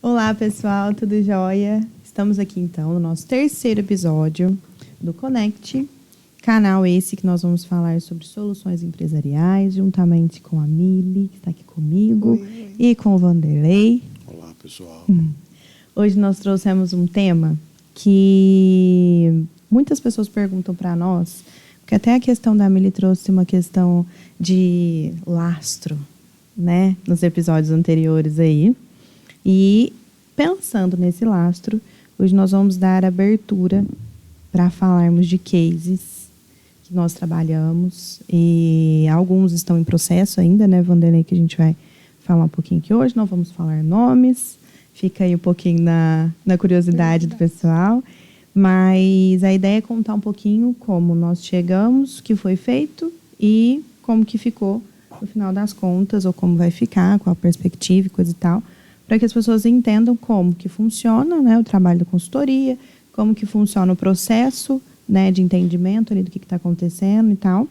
Olá, pessoal, tudo jóia? Estamos aqui, então, no nosso terceiro episódio do Connect, canal esse que nós vamos falar sobre soluções empresariais, juntamente com a Mili, que está aqui comigo, Oi. E com o Vanderlei. Olá, pessoal. Hoje nós trouxemos um tema que muitas pessoas perguntam para nós, porque até a questão da Mili trouxe uma questão de lastro, né, nos episódios anteriores aí. E pensando nesse lastro, hoje nós vamos dar abertura para falarmos de cases que nós trabalhamos e alguns estão em processo ainda, né, Vanderlei, que a gente vai falar um pouquinho aqui hoje. Não vamos falar nomes, fica aí um pouquinho na curiosidade do pessoal, mas a ideia é contar um pouquinho como nós chegamos, o que foi feito e como que ficou no final das contas, ou como vai ficar, qual a perspectiva e coisa e tal, para que as pessoas entendam como que funciona, né, o trabalho da consultoria, como que funciona o processo, né, de entendimento ali do que está acontecendo e tal,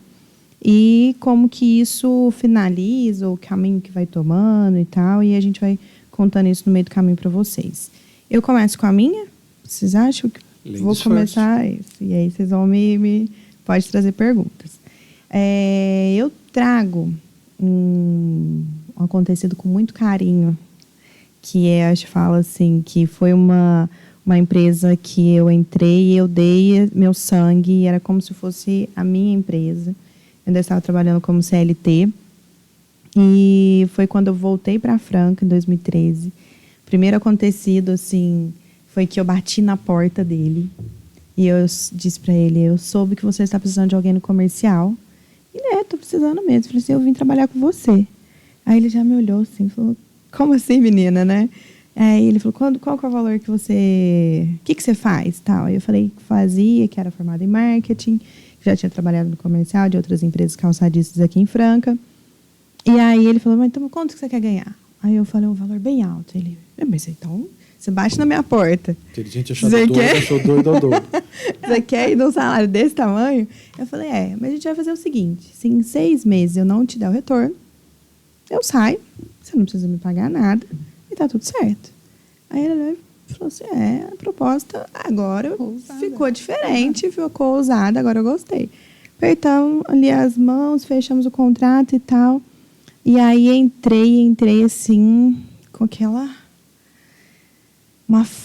e como que isso finaliza, o caminho que vai tomando e tal, e a gente vai contando isso no meio do caminho para vocês. Eu começo com a minha? Vocês acham que vou começar isso? E aí vocês vão pode trazer perguntas. Eu trago um acontecido com muito carinho, que a gente fala assim, que foi uma empresa que eu entrei e eu dei meu sangue, e era como se fosse a minha empresa. Eu ainda estava trabalhando como CLT, e foi quando eu voltei para Franca, em 2013. O primeiro acontecido, assim, foi que eu bati na porta dele, e eu disse para ele: eu soube que você está precisando de alguém no comercial. E estou precisando mesmo. Eu falei assim: eu vim trabalhar com você. Aí ele já me olhou assim, falou: como assim, menina, né? Aí ele falou: qual que é o valor que você... O que você faz? Tal. Aí eu falei que fazia, que era formada em marketing, que já tinha trabalhado no comercial de outras empresas calçadistas aqui em Franca. E aí ele falou: mas então quanto que você quer ganhar? Aí eu falei um valor bem alto. Ele: mas então você bate na minha porta. Inteligente achado doido, achou doido ou doido. Você quer ir num salário desse tamanho? Eu falei: mas a gente vai fazer o seguinte: se em 6 meses eu não te der o retorno, eu saio, você não precisa me pagar nada e tá tudo certo. Aí ele falou assim: a proposta agora ficou diferente, ficou ousada, agora eu gostei. Apertamos ali as mãos, fechamos o contrato e tal. E aí entrei assim, com aquela...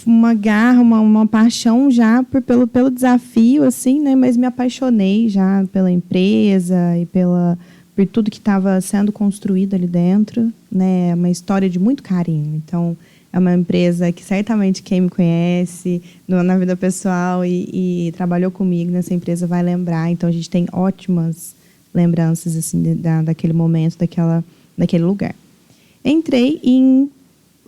Uma garra, uma paixão já pelo desafio, assim, né? Mas me apaixonei já pela empresa e por tudo que estava sendo construído ali dentro, né? Uma história de muito carinho. Então, é uma empresa que certamente quem me conhece na vida pessoal e trabalhou comigo nessa empresa vai lembrar. Então, a gente tem ótimas lembranças assim, daquele momento, daquele lugar. Entrei em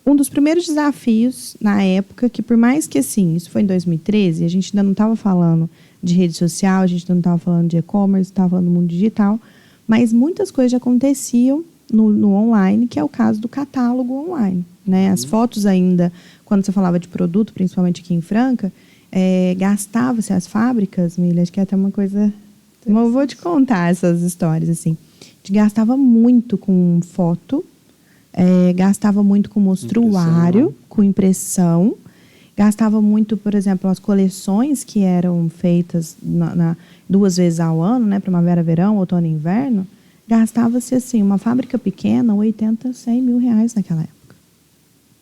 um dos primeiros desafios na época, que por mais que, assim, isso foi em 2013, a gente ainda não estava falando de rede social, a gente ainda não estava falando de e-commerce, estava falando do mundo digital, mas muitas coisas já aconteciam no online, que é o caso do catálogo online, né? As fotos ainda, quando você falava de produto, principalmente aqui em Franca, gastava-se as fábricas, Milha, acho que é até uma coisa... Eu vou te contar essas histórias, assim. A gente gastava muito com foto, gastava muito com mostruário, com impressão, gastava muito, por exemplo, as coleções que eram feitas 2 vezes ao ano, né, primavera, verão, outono e inverno, gastava-se assim, uma fábrica pequena, 80, 100 mil reais naquela época,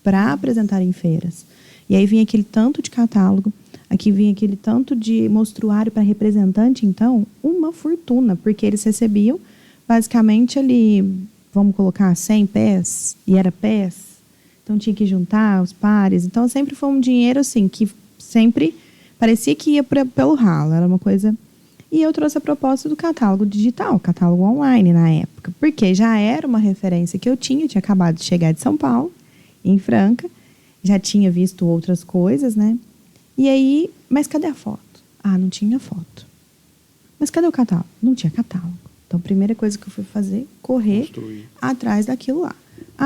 para apresentar em feiras. E aí vinha aquele tanto de catálogo, aqui vinha aquele tanto de mostruário para representante, então, uma fortuna, porque eles recebiam basicamente ali, vamos colocar 100 pés, e era pés, então tinha que juntar os pares. Então sempre foi um dinheiro assim, que sempre parecia que ia pelo ralo, era uma coisa... E eu trouxe a proposta do catálogo digital, catálogo online na época, porque já era uma referência que eu tinha acabado de chegar de São Paulo, em Franca, já tinha visto outras coisas, né? E aí, mas cadê a foto? Não tinha foto. Mas cadê o catálogo? Não tinha catálogo. Então, a primeira coisa que eu fui fazer, correr atrás daquilo lá.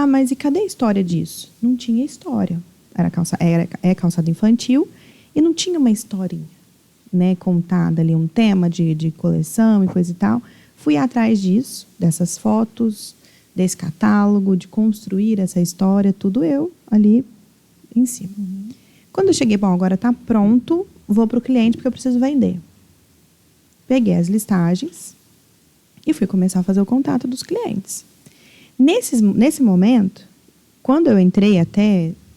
Mas e cadê a história disso? Não tinha história. É calçado infantil e não tinha uma historinha, né, contada ali, um tema de coleção e coisa e tal. Fui atrás disso, dessas fotos, desse catálogo, de construir essa história, tudo eu ali em cima. Quando eu cheguei, bom, agora está pronto, vou para o cliente porque eu preciso vender. Peguei as listagens e fui começar a fazer o contato dos clientes. Nesse momento, quando eu entrei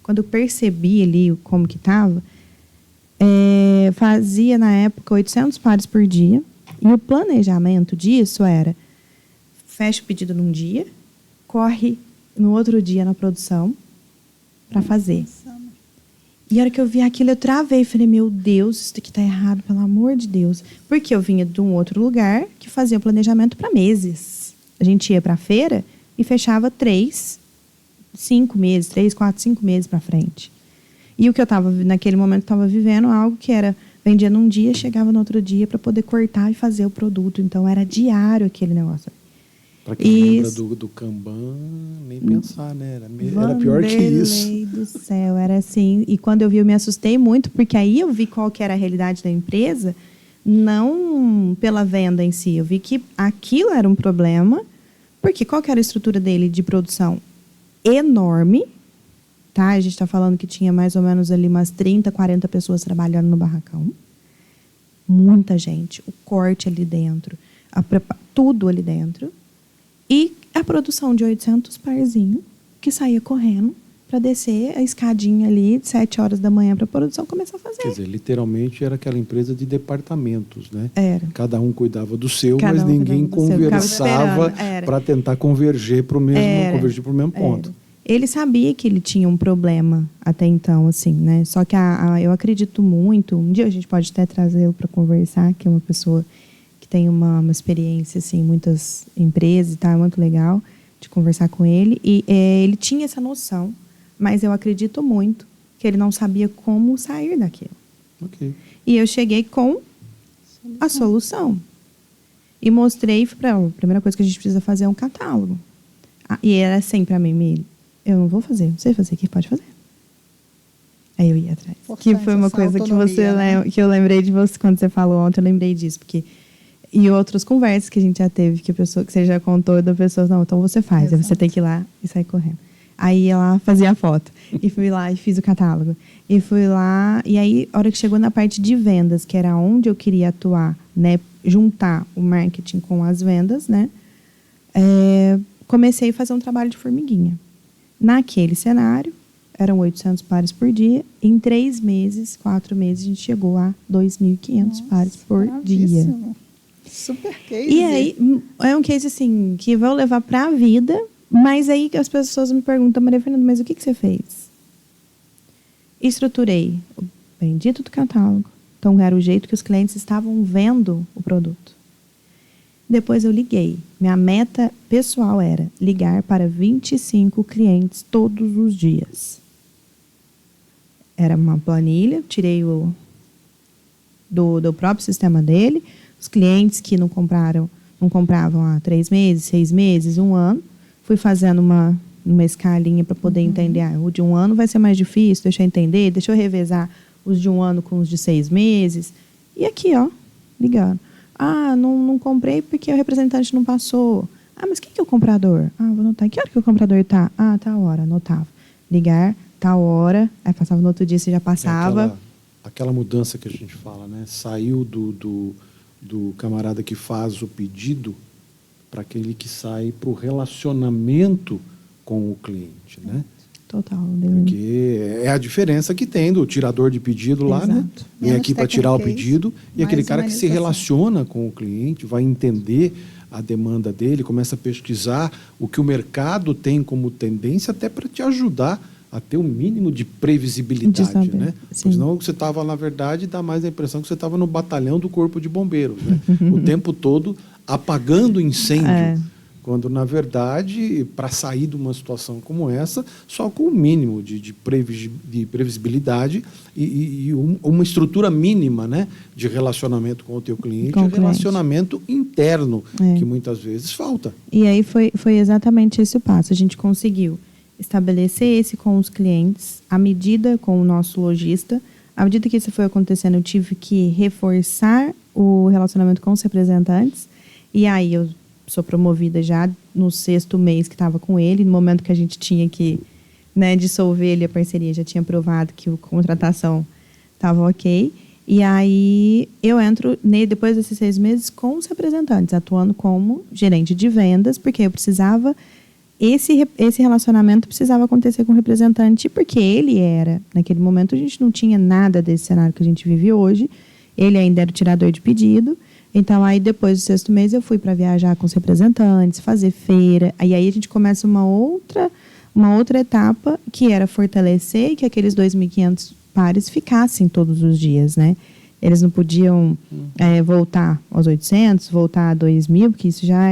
quando eu percebi ali como que estava, fazia na época 800 pares por dia. E o planejamento disso era, fecha o pedido num dia, corre no outro dia na produção para fazer. E a hora que eu vi aquilo, eu travei. Falei, meu Deus, isso aqui tá errado, pelo amor de Deus. Porque eu vinha de um outro lugar que fazia o planejamento para meses. A gente ia para a feira e fechava 3, 5 meses, 3, 4, 5 meses para frente. E o que eu estava, naquele momento, estava vivendo algo que era, vendia num dia, chegava no outro dia para poder cortar e fazer o produto. Então, era diário aquele negócio. Para quem lembra do Kanban, nem pensar, né? Era pior que isso. Vanderlei do céu, era assim. E quando eu vi, eu me assustei muito, porque aí eu vi qual que era a realidade da empresa, não pela venda em si. Eu vi que aquilo era um problema, porque qual que era a estrutura dele de produção? Enorme, tá? A gente está falando que tinha mais ou menos ali umas 30, 40 pessoas trabalhando no barracão. Muita gente. O corte ali dentro, tudo ali dentro. E a produção de 800 parzinhos, que saía correndo para descer a escadinha ali de 7 horas da manhã para a produção começar a fazer. Quer dizer, literalmente era aquela empresa de departamentos, né? Era. Cada um cuidava do seu, Cada mas ninguém conversava para para tentar convergir para o mesmo ponto. Era. Ele sabia que ele tinha um problema até então, assim, né? Só que eu acredito muito, um dia a gente pode até trazê-lo para conversar, que é uma pessoa que tem uma experiência, assim, em muitas empresas e tal, é muito legal de conversar com ele. E ele tinha essa noção, mas eu acredito muito que ele não sabia como sair daquilo. Okay. E eu cheguei com a solução. E mostrei para a primeira coisa que a gente precisa fazer é um catálogo. E era assim para mim, Mili, eu não vou fazer, não sei fazer, o que pode fazer? Aí eu ia atrás. Que foi uma coisa que que eu lembrei de você quando você falou ontem, eu lembrei disso, porque e outras conversas que a gente já teve, que você já contou da pessoa, não, então você faz, aí você tem que ir lá e sair correndo. Aí ela fazia a foto, e fui lá e fiz o catálogo. E fui lá, e aí, a hora que chegou na parte de vendas, que era onde eu queria atuar, né, juntar o marketing com as vendas, né, comecei a fazer um trabalho de formiguinha. Naquele cenário, eram 800 pares por dia, em 3 meses, 4 meses, a gente chegou a 2.500 pares por dia. Super case. E aí, é um case assim, que vou levar para a vida, mas aí as pessoas me perguntam, Maria Fernanda, mas o que você fez? Estruturei o bendito do catálogo. Então, era o jeito que os clientes estavam vendo o produto. Depois eu liguei. Minha meta pessoal era ligar para 25 clientes todos os dias. Era uma planilha, tirei do próprio sistema dele. Os clientes que não compravam há 3 meses, 6 meses, 1 ano. Fui fazendo uma escalinha para poder entender. O de 1 ano vai ser mais difícil, deixa eu entender, deixa eu revezar os de 1 ano com os de 6 meses. E aqui, ó, ligando. Não comprei porque o representante não passou. Mas quem que é o comprador? Vou anotar. Que hora que o comprador está? Tal hora, anotava. Ligar, tal hora. Aí passava no outro dia, você já passava. Aquela mudança que a gente fala, né? Saiu do camarada que faz o pedido para aquele que sai para o relacionamento com o cliente, né? Total. Porque é a diferença que tem do tirador de pedido lá, né? Vem aqui para tirar o pedido e aquele cara que se relaciona com o cliente, vai entender a demanda dele, começa a pesquisar o que o mercado tem como tendência até para te ajudar a ter o mínimo de previsibilidade, né? Porque senão você estava, na verdade, dá mais a impressão que você estava no batalhão do Corpo de Bombeiros, né? O tempo todo apagando incêndio. Quando, na verdade, para sair de uma situação como essa, só com o mínimo de previsibilidade e uma estrutura mínima, né, de relacionamento com o teu cliente, relacionamento interno, que muitas vezes falta. E aí foi exatamente esse o passo. A gente conseguiu estabelecer esse com os clientes, à medida com o nosso lojista. À medida que isso foi acontecendo, eu tive que reforçar o relacionamento com os representantes. E aí eu sou promovida já no 6º mês que estava com ele, no momento que a gente tinha que né, dissolver ali a parceria, já tinha provado que a contratação estava ok. E aí eu entro, depois desses 6 meses, com os representantes, atuando como gerente de vendas, porque eu precisava, esse relacionamento precisava acontecer com o representante, porque ele era, naquele momento a gente não tinha nada desse cenário que a gente vive hoje, ele ainda era o tirador de pedido. Então, aí depois do 6º mês, eu fui para viajar com os representantes, fazer feira. Aí a gente começa uma outra etapa, que era fortalecer que aqueles 2.500 pares ficassem todos os dias, né? Eles não podiam voltar aos 800, voltar a 2.000, porque isso já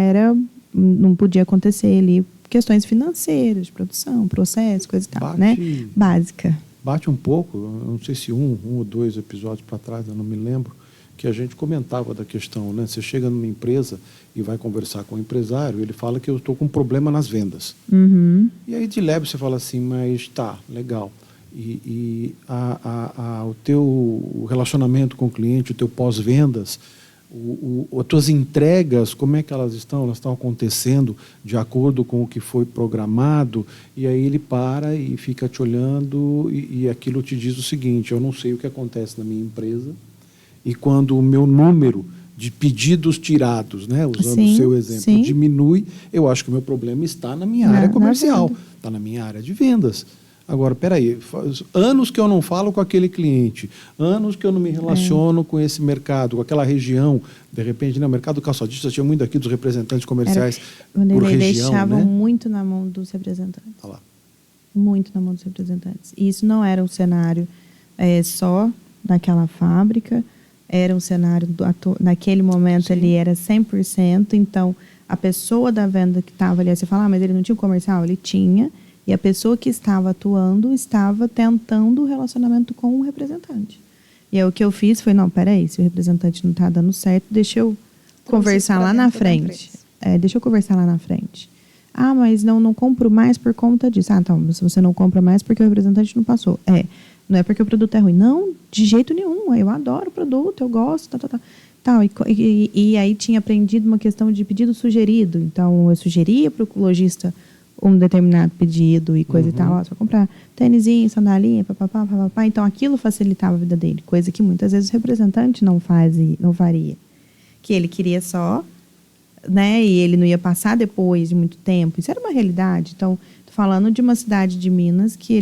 não podia acontecer ali. Questões financeiras, de produção, processo, coisa e tal, né? Básica. Bate um pouco, eu não sei se um ou 2 episódios para trás, eu não me lembro, que a gente comentava da questão, né? Você chega numa empresa e vai conversar com o empresário, ele fala que eu estou com um problema nas vendas. Uhum. E aí de leve você fala assim, mas tá, legal. E o teu relacionamento com o cliente, o teu pós-vendas, as tuas entregas, como é que elas estão? Elas estão acontecendo de acordo com o que foi programado? E aí ele para e fica te olhando e aquilo te diz o seguinte, eu não sei o que acontece na minha empresa, e quando o meu número de pedidos tirados, né, usando o seu exemplo, diminui, eu acho que o meu problema está na minha área comercial, está na minha área de vendas. Agora, peraí, anos que eu não falo com aquele cliente, anos que eu não me relaciono com esse mercado, com aquela região, de repente, no mercado calçadista, tinha muito aqui dos representantes comerciais por região, eles deixavam muito na mão dos representantes. Olha lá. Muito na mão dos representantes. E isso não era um cenário só daquela fábrica, era um cenário, naquele momento ali era 100%, então a pessoa da venda que estava ali, você fala, mas ele não tinha comercial? Ele tinha, e a pessoa que estava atuando estava tentando o relacionamento com o representante. E aí o que eu fiz foi, não, peraí, se o representante não está dando certo, deixa eu conversar lá na frente. Deixa eu conversar lá na frente. Ah, mas não compro mais por conta disso. Ah, então, se você não compra mais porque o representante não passou. Não é porque o produto é ruim. Não, de jeito nenhum. Eu adoro o produto, eu gosto, e aí tinha aprendido uma questão de pedido sugerido. Então, eu sugeria para o lojista um determinado pedido e coisa e tal. Ó, só comprar tênisinho, sandalinha, papapá. Então, aquilo facilitava a vida dele. Coisa que muitas vezes o representante não faria. Que ele queria só, né? E ele não ia passar depois de muito tempo. Isso era uma realidade. Então, estou falando de uma cidade de Minas que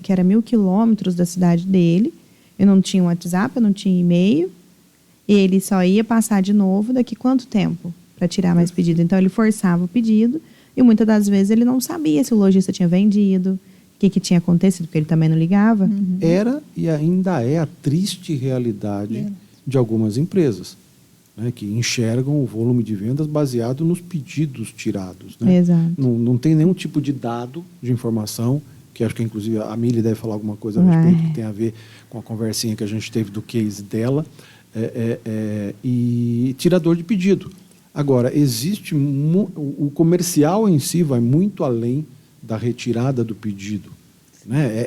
era 1.000 quilômetros da cidade dele. Eu não tinha WhatsApp, eu não tinha e-mail. E ele só ia passar de novo daqui quanto tempo para tirar mais pedido. Então, ele forçava o pedido e muitas das vezes ele não sabia se o lojista tinha vendido, o que tinha acontecido, porque ele também não ligava. Era e ainda é a triste realidade de algumas empresas, né, que enxergam o volume de vendas baseado nos pedidos tirados. Né? Exato. Não tem nenhum tipo de dado, de informação, que acho que inclusive a Mili deve falar alguma coisa a respeito que tem a ver com a conversinha que a gente teve do case dela, e tirador de pedido. Agora, o comercial em si vai muito além da retirada do pedido. Né?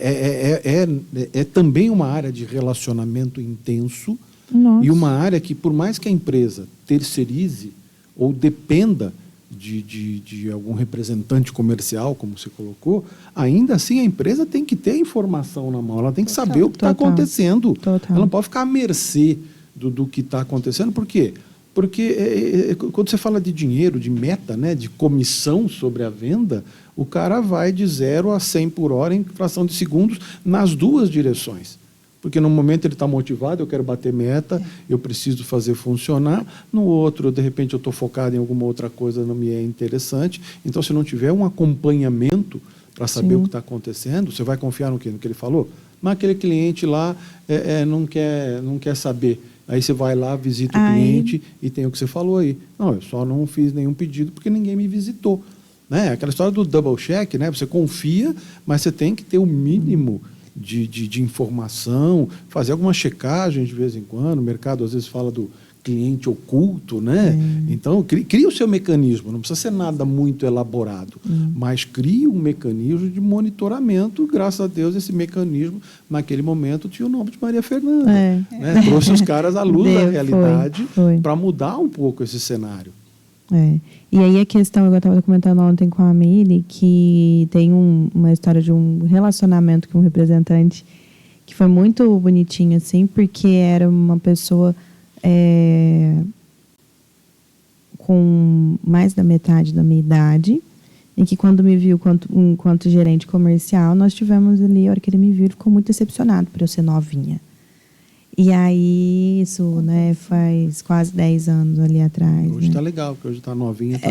É também uma área de relacionamento intenso. Nossa. E uma área que, por mais que a empresa terceirize ou dependa de algum representante comercial, como você colocou, ainda assim a empresa tem que ter a informação na mão, ela tem que saber o que está acontecendo. Ela não pode ficar à mercê do que está acontecendo. Por quê? Porque quando você fala de dinheiro, de meta, né, de comissão sobre a venda, o cara vai de 0 a 100 por hora em fração de segundos nas duas direções. Porque no momento ele está motivado, eu quero bater meta, eu preciso fazer funcionar. No outro, de repente, eu estou focado em alguma outra coisa, não me é interessante. Então, se não tiver um acompanhamento para saber o que está acontecendo, você vai confiar no quê? No que ele falou? Mas aquele cliente lá não quer saber. Aí você vai lá, visita o cliente e tem o que você falou aí. Não, eu só não fiz nenhum pedido porque ninguém me visitou. Né? Aquela história do double check, né? Você confia, mas você tem que ter o mínimo de informação, fazer alguma checagem de vez em quando. O mercado às vezes fala do cliente oculto, né? Então, cria o seu mecanismo, não precisa ser nada muito elaborado, mas cria um mecanismo de monitoramento. Graças a Deus, esse mecanismo, naquele momento, tinha o nome de Maria Fernanda. Né? Trouxe os caras à luz da realidade para mudar um pouco esse cenário. E aí a questão, eu estava comentando ontem com a Mili, que tem uma história de um relacionamento com um representante que foi muito bonitinho, assim, porque era uma pessoa com mais da metade da minha idade, em que quando me viu enquanto gerente comercial, nós tivemos ali, a hora que ele me viu, ele ficou muito decepcionado por eu ser novinha. E aí, isso, né, faz quase 10 anos ali atrás. Hoje né? tá legal, porque hoje tá novinha. Tá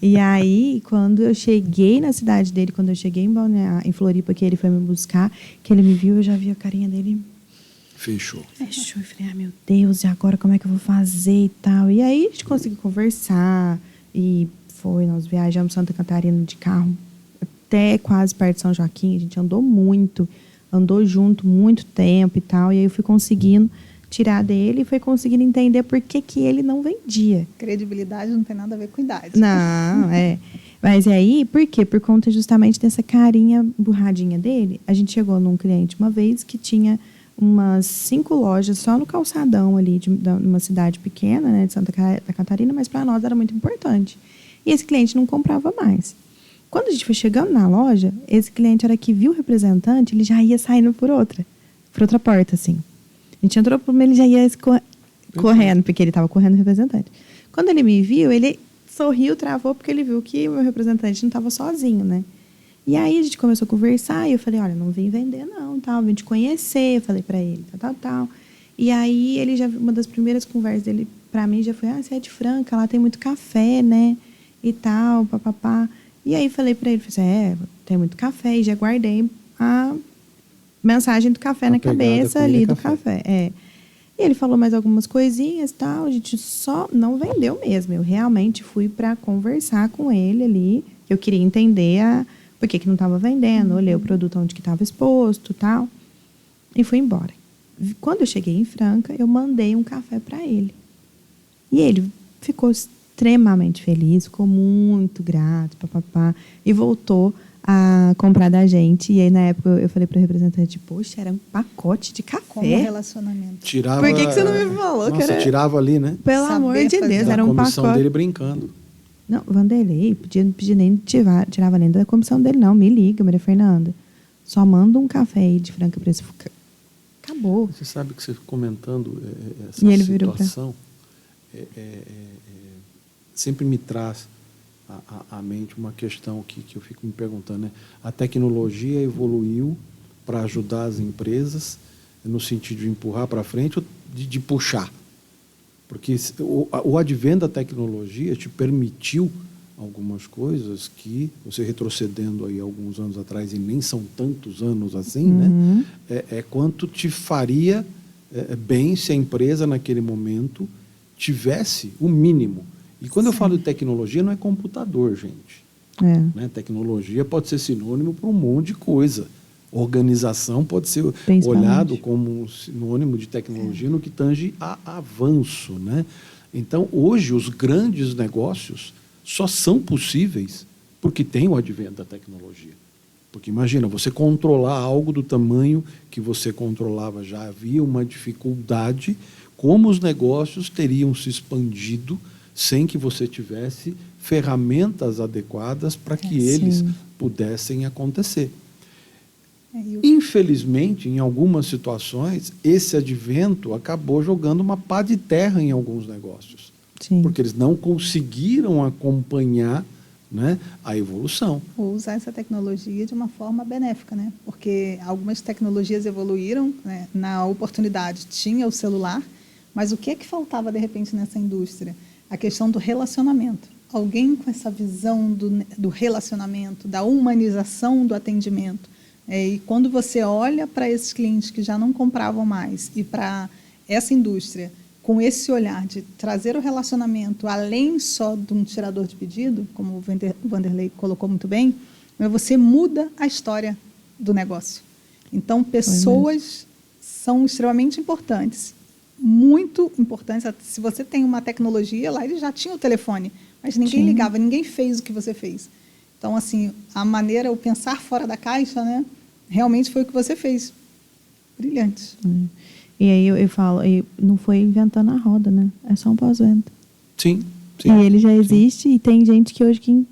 E aí, quando eu cheguei na cidade dele, quando eu cheguei em Floripa, que ele foi me buscar, que ele me viu, eu já vi a carinha dele. Fechou. Eu falei, meu Deus, e agora como é que eu vou fazer e tal? E aí, a gente conseguiu conversar e nós viajamos Santa Catarina de carro até quase perto de São Joaquim, a gente andou junto muito tempo e tal, e aí eu fui conseguindo tirar dele e fui conseguindo entender por que ele não vendia. Credibilidade não tem nada a ver com idade. Não, Mas aí, por quê? Por conta justamente dessa carinha burradinha dele, a gente chegou num cliente uma vez que tinha umas 5 lojas só no calçadão ali, de uma cidade pequena, né, de Santa Catarina, mas para nós era muito importante. E esse cliente não comprava mais. Quando a gente foi chegando na loja, esse cliente, era que viu o representante, ele já ia saindo por outra porta, assim. A gente entrou por ele já ia correndo, porque ele estava correndo o representante. Quando ele me viu, ele sorriu, travou, porque ele viu que o meu representante não estava sozinho, né? E aí a gente começou a conversar, e eu falei, olha, não vim vender não, tal, vim te conhecer, falei para ele, tal. E aí ele uma das primeiras conversas dele para mim já foi, você é de Franca, lá tem muito café, né? E tal, papapá. E aí falei para ele, tem muito café, e já guardei a mensagem do café na cabeça ali do café. E ele falou mais algumas coisinhas e tal, a gente só não vendeu mesmo. Eu realmente fui para conversar com ele ali, eu queria entender por que não estava vendendo, olhei o produto onde que estava exposto e tal, e fui embora. Quando eu cheguei em Franca, eu mandei um café para ele. E ele ficou extremamente feliz, ficou muito grato, papapá, e voltou a comprar da gente. E aí, na época, eu falei para o representante, poxa, era um pacote de café. Como relacionamento. Tirava, por que você não me falou? Nossa, que era... tirava ali, né? Pelo amor de Deus, era um pacote. A comissão dele brincando. Não, Vanderlei, pedi nem tirava nem da comissão dele, não. Me liga, Maria Fernanda. Só manda um café aí de Franca para esse... Acabou. Você sabe que você comentando essa e ele situação sempre me traz à mente uma questão que eu fico me perguntando, né? A tecnologia evoluiu para ajudar as empresas no sentido de empurrar para frente ou de puxar? Porque o advento da tecnologia te permitiu algumas coisas que, você retrocedendo aí alguns anos atrás, e nem são tantos anos assim, né? Quanto te faria bem se a empresa, naquele momento, tivesse o mínimo. E quando eu falo de tecnologia, não é computador, gente. Né? Tecnologia pode ser sinônimo para um monte de coisa. Organização pode ser olhado como um sinônimo de tecnologia no que tange a avanço, né? Então, hoje, os grandes negócios só são possíveis porque tem o advento da tecnologia. Porque imagina, você controlar algo do tamanho que você controlava, já havia uma dificuldade, como os negócios teriam se expandido sem que você tivesse ferramentas adequadas para que eles pudessem acontecer. Infelizmente, em algumas situações, esse advento acabou jogando uma pá de terra em alguns negócios. Sim. Porque eles não conseguiram acompanhar, né, a evolução. Ou usar essa tecnologia de uma forma benéfica, né? Porque algumas tecnologias evoluíram, né? Na oportunidade tinha o celular, mas o que é que faltava, de repente, nessa indústria? A questão do relacionamento. Alguém com essa visão do relacionamento, da humanização do atendimento. E quando você olha para esses clientes que já não compravam mais e para essa indústria com esse olhar de trazer o relacionamento além só de um tirador de pedido, como o Vanderlei colocou muito bem, você muda a história do negócio. Então, pessoas são extremamente importantes, muito importantes. Se você tem uma tecnologia, lá ele já tinha o telefone, mas ninguém ligava, ninguém fez o que você fez. Então, assim, a maneira, o pensar fora da caixa, né, realmente foi o que você fez. Brilhante. E aí eu falo, não foi inventando a roda, né? É só um pós-venda. Sim. Sim, e ele já existe, e tem gente que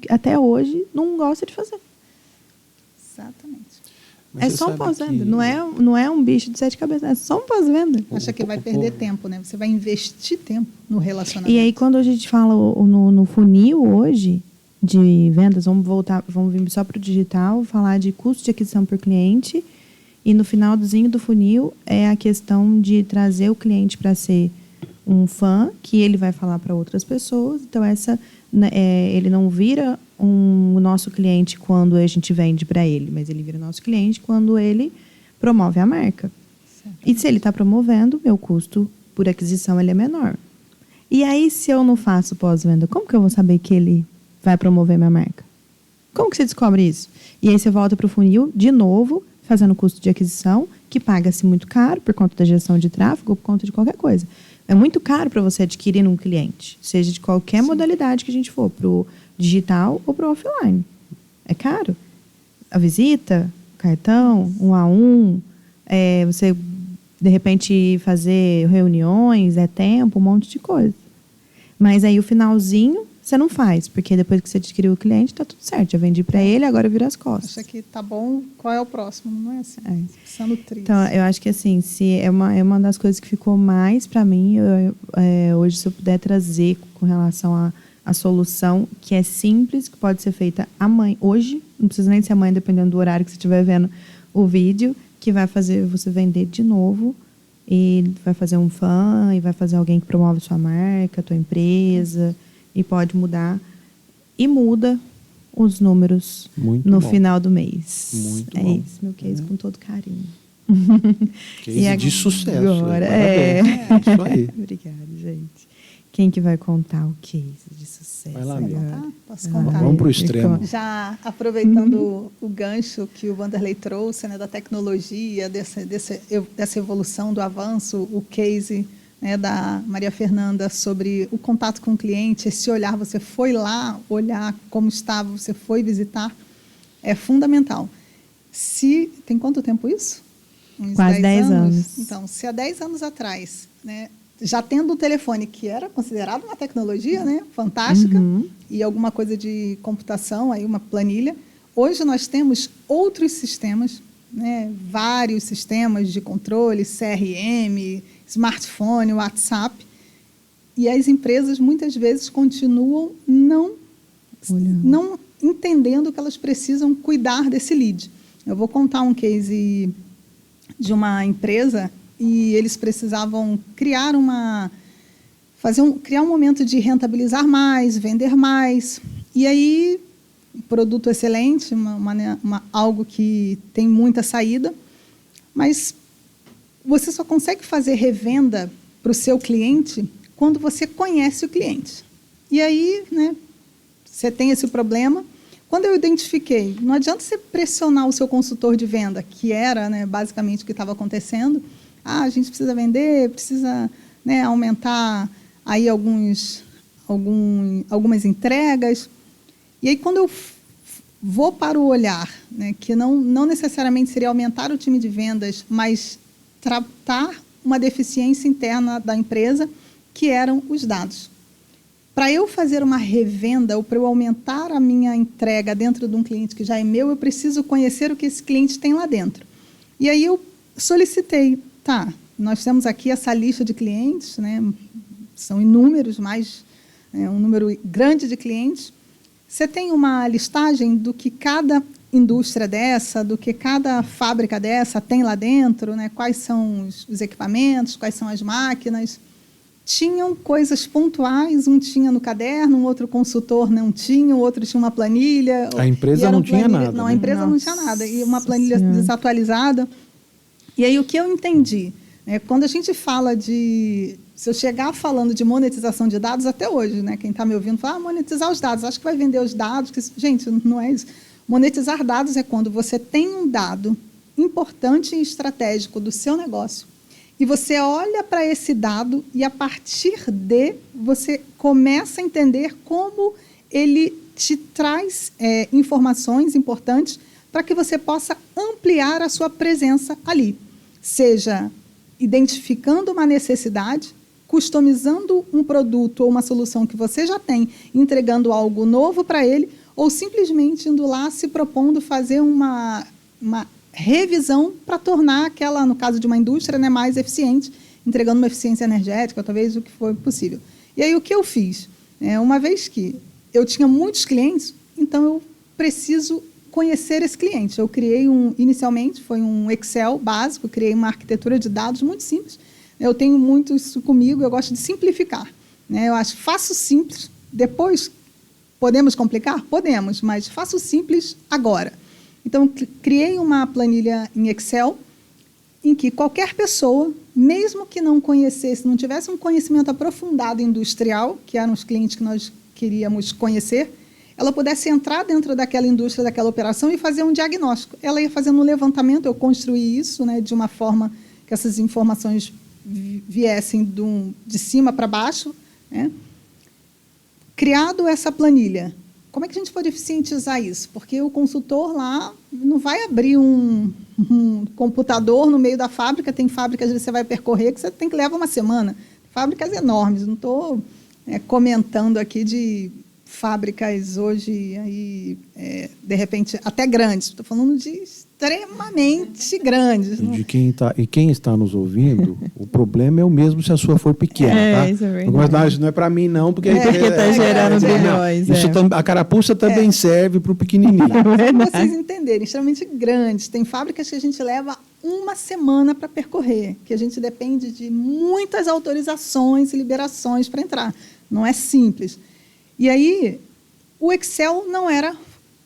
até hoje não gosta de fazer. Exatamente. Mas é só um pós-venda, não é um bicho de 7 cabeças, é só um pós-venda. Acha que vai perder tempo, né? Você vai investir tempo no relacionamento. E aí, quando a gente fala no funil hoje de vendas, vamos vir só para o digital, falar de custo de aquisição por cliente, e no finalzinho do funil é a questão de trazer o cliente para ser um fã, que ele vai falar para outras pessoas. Então, ele não vira o nosso cliente quando a gente vende para ele, mas ele vira nosso cliente quando ele promove a marca. Certo. E se ele está promovendo, meu custo por aquisição ele é menor. E aí, se eu não faço pós-venda, como que eu vou saber que ele vai promover minha marca? Como que você descobre isso? E aí você volta para o funil, de novo, fazendo custo de aquisição, que paga-se muito caro por conta da gestão de tráfego ou por conta de qualquer coisa. É muito caro para você adquirir um cliente, seja de qualquer modalidade que a gente for, para o digital ou para o offline. É caro. A visita, cartão, 1-a-1, você, de repente, fazer reuniões, tempo, um monte de coisa. Mas aí o finalzinho você não faz, porque depois que você adquiriu o cliente, está tudo certo. Já vendi para ele, agora vira as costas. Acha que tá bom, qual é o próximo? Não é assim. Sendo triste. Então, eu acho que assim, se é uma das coisas que ficou mais para mim, hoje, se eu puder trazer com relação à solução, que é simples, que pode ser feita hoje, não precisa nem ser amanhã, dependendo do horário que você estiver vendo o vídeo, que vai fazer você vender de novo, e vai fazer um fã, e vai fazer alguém que promove sua marca, tua empresa, e pode mudar, e muda os números no final do mês. Muito bom. Isso, meu case com todo carinho. Case de sucesso. Agora, Isso aí. Obrigada, gente. Quem que vai contar o case de sucesso? Vai lá, contar? Posso contar? Vamos para o extremo. Já aproveitando o gancho que o Wanderley trouxe, né, da tecnologia, dessa evolução, do avanço, o case, né, da Maria Fernanda sobre o contato com o cliente, esse olhar, você foi lá olhar como estava, você foi visitar, é fundamental. Tem quanto tempo isso? Quase 10 anos. Então, se há 10 anos atrás, né, já tendo um telefone que era considerado uma tecnologia, né, fantástica, e alguma coisa de computação, aí uma planilha, hoje nós temos outros sistemas, né, vários sistemas de controle, CRM, smartphone, WhatsApp, e as empresas muitas vezes continuam não entendendo que elas precisam cuidar desse lead. Eu vou contar um case de uma empresa e eles precisavam criar um momento de rentabilizar mais, vender mais. E aí, produto excelente, algo que tem muita saída, mas você só consegue fazer revenda para o seu cliente quando você conhece o cliente. E aí, né, você tem esse problema. Quando eu identifiquei, não adianta você pressionar o seu consultor de venda, que era, né, basicamente o que estava acontecendo. A gente precisa vender, precisa, né, aumentar aí algumas entregas. E aí, quando eu vou para o olhar, né, que não necessariamente seria aumentar o time de vendas, mas tratar uma deficiência interna da empresa, que eram os dados. Para eu fazer uma revenda ou para eu aumentar a minha entrega dentro de um cliente que já é meu, eu preciso conhecer o que esse cliente tem lá dentro. E aí eu solicitei, nós temos aqui essa lista de clientes, né, são inúmeros, um número grande de clientes. Você tem uma listagem do que cada indústria dessa, do que cada fábrica dessa tem lá dentro, né, quais são os equipamentos, quais são as máquinas. Tinham coisas pontuais, um tinha no caderno, um outro consultor não tinha, o outro tinha uma planilha. A empresa não tinha nada. Não, a empresa não tinha nada. E uma planilha desatualizada. E aí o que eu entendi? Quando a gente fala se eu chegar falando de monetização de dados, até hoje, né, quem está me ouvindo fala, monetizar os dados, acho que vai vender os dados. Gente, não é isso. Monetizar dados é quando você tem um dado importante e estratégico do seu negócio, e você olha para esse dado e, a partir você começa a entender como ele te traz informações importantes para que você possa ampliar a sua presença ali. Seja identificando uma necessidade, customizando um produto ou uma solução que você já tem, entregando algo novo para ele, ou simplesmente indo lá se propondo fazer uma revisão para tornar aquela, no caso de uma indústria, né, mais eficiente, entregando uma eficiência energética, talvez o que for possível. E aí o que eu fiz? Uma vez que eu tinha muitos clientes, então eu preciso conhecer esse cliente. Eu criei inicialmente, foi um Excel básico, criei uma arquitetura de dados muito simples. Eu tenho muito isso comigo, eu gosto de simplificar. Eu acho, faço simples, depois podemos complicar? Podemos, mas faço simples agora. Então, criei uma planilha em Excel em que qualquer pessoa, mesmo que não conhecesse, não tivesse um conhecimento aprofundado industrial, que eram os clientes que nós queríamos conhecer, ela pudesse entrar dentro daquela indústria, daquela operação e fazer um diagnóstico. Ela ia fazendo um levantamento, eu construí isso, né, de uma forma que essas informações viessem de cima para baixo. Né? Criado essa planilha, como é que a gente pode eficientizar isso? Porque o consultor lá não vai abrir um computador no meio da fábrica, tem fábricas que você vai percorrer que você tem que levar uma semana. Fábricas enormes, não estou comentando aqui de fábricas hoje, aí, de repente, até grandes. Estou falando de extremamente grandes. E quem está nos ouvindo, o problema é o mesmo se a sua for pequena, tá? Isso é verdade. Não é para mim, não, porque está gerando bilhões. A carapuça também serve para o pequenininho. Para vocês entenderem, extremamente grandes. Tem fábricas que a gente leva uma semana para percorrer, que a gente depende de muitas autorizações e liberações para entrar. Não é simples. E aí, o Excel não era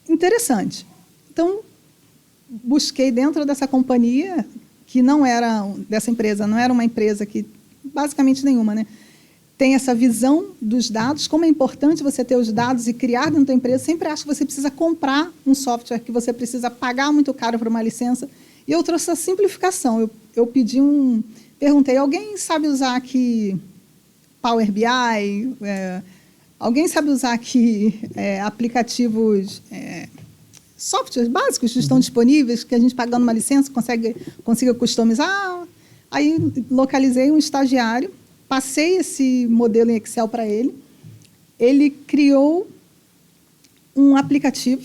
interessante. Então, busquei dentro dessa companhia, que não era, dessa empresa, não era uma empresa que, basicamente nenhuma, né, tem essa visão dos dados, como é importante você ter os dados e criar dentro da empresa. Sempre acho que você precisa comprar um software, que você precisa pagar muito caro por uma licença. E eu trouxe essa simplificação. Eu perguntei, alguém sabe usar aqui Power BI? Alguém sabe usar aqui aplicativos, softwares básicos que estão disponíveis, que a gente pagando uma licença consiga customizar? Aí localizei um estagiário, passei esse modelo em Excel para ele, ele criou um aplicativo,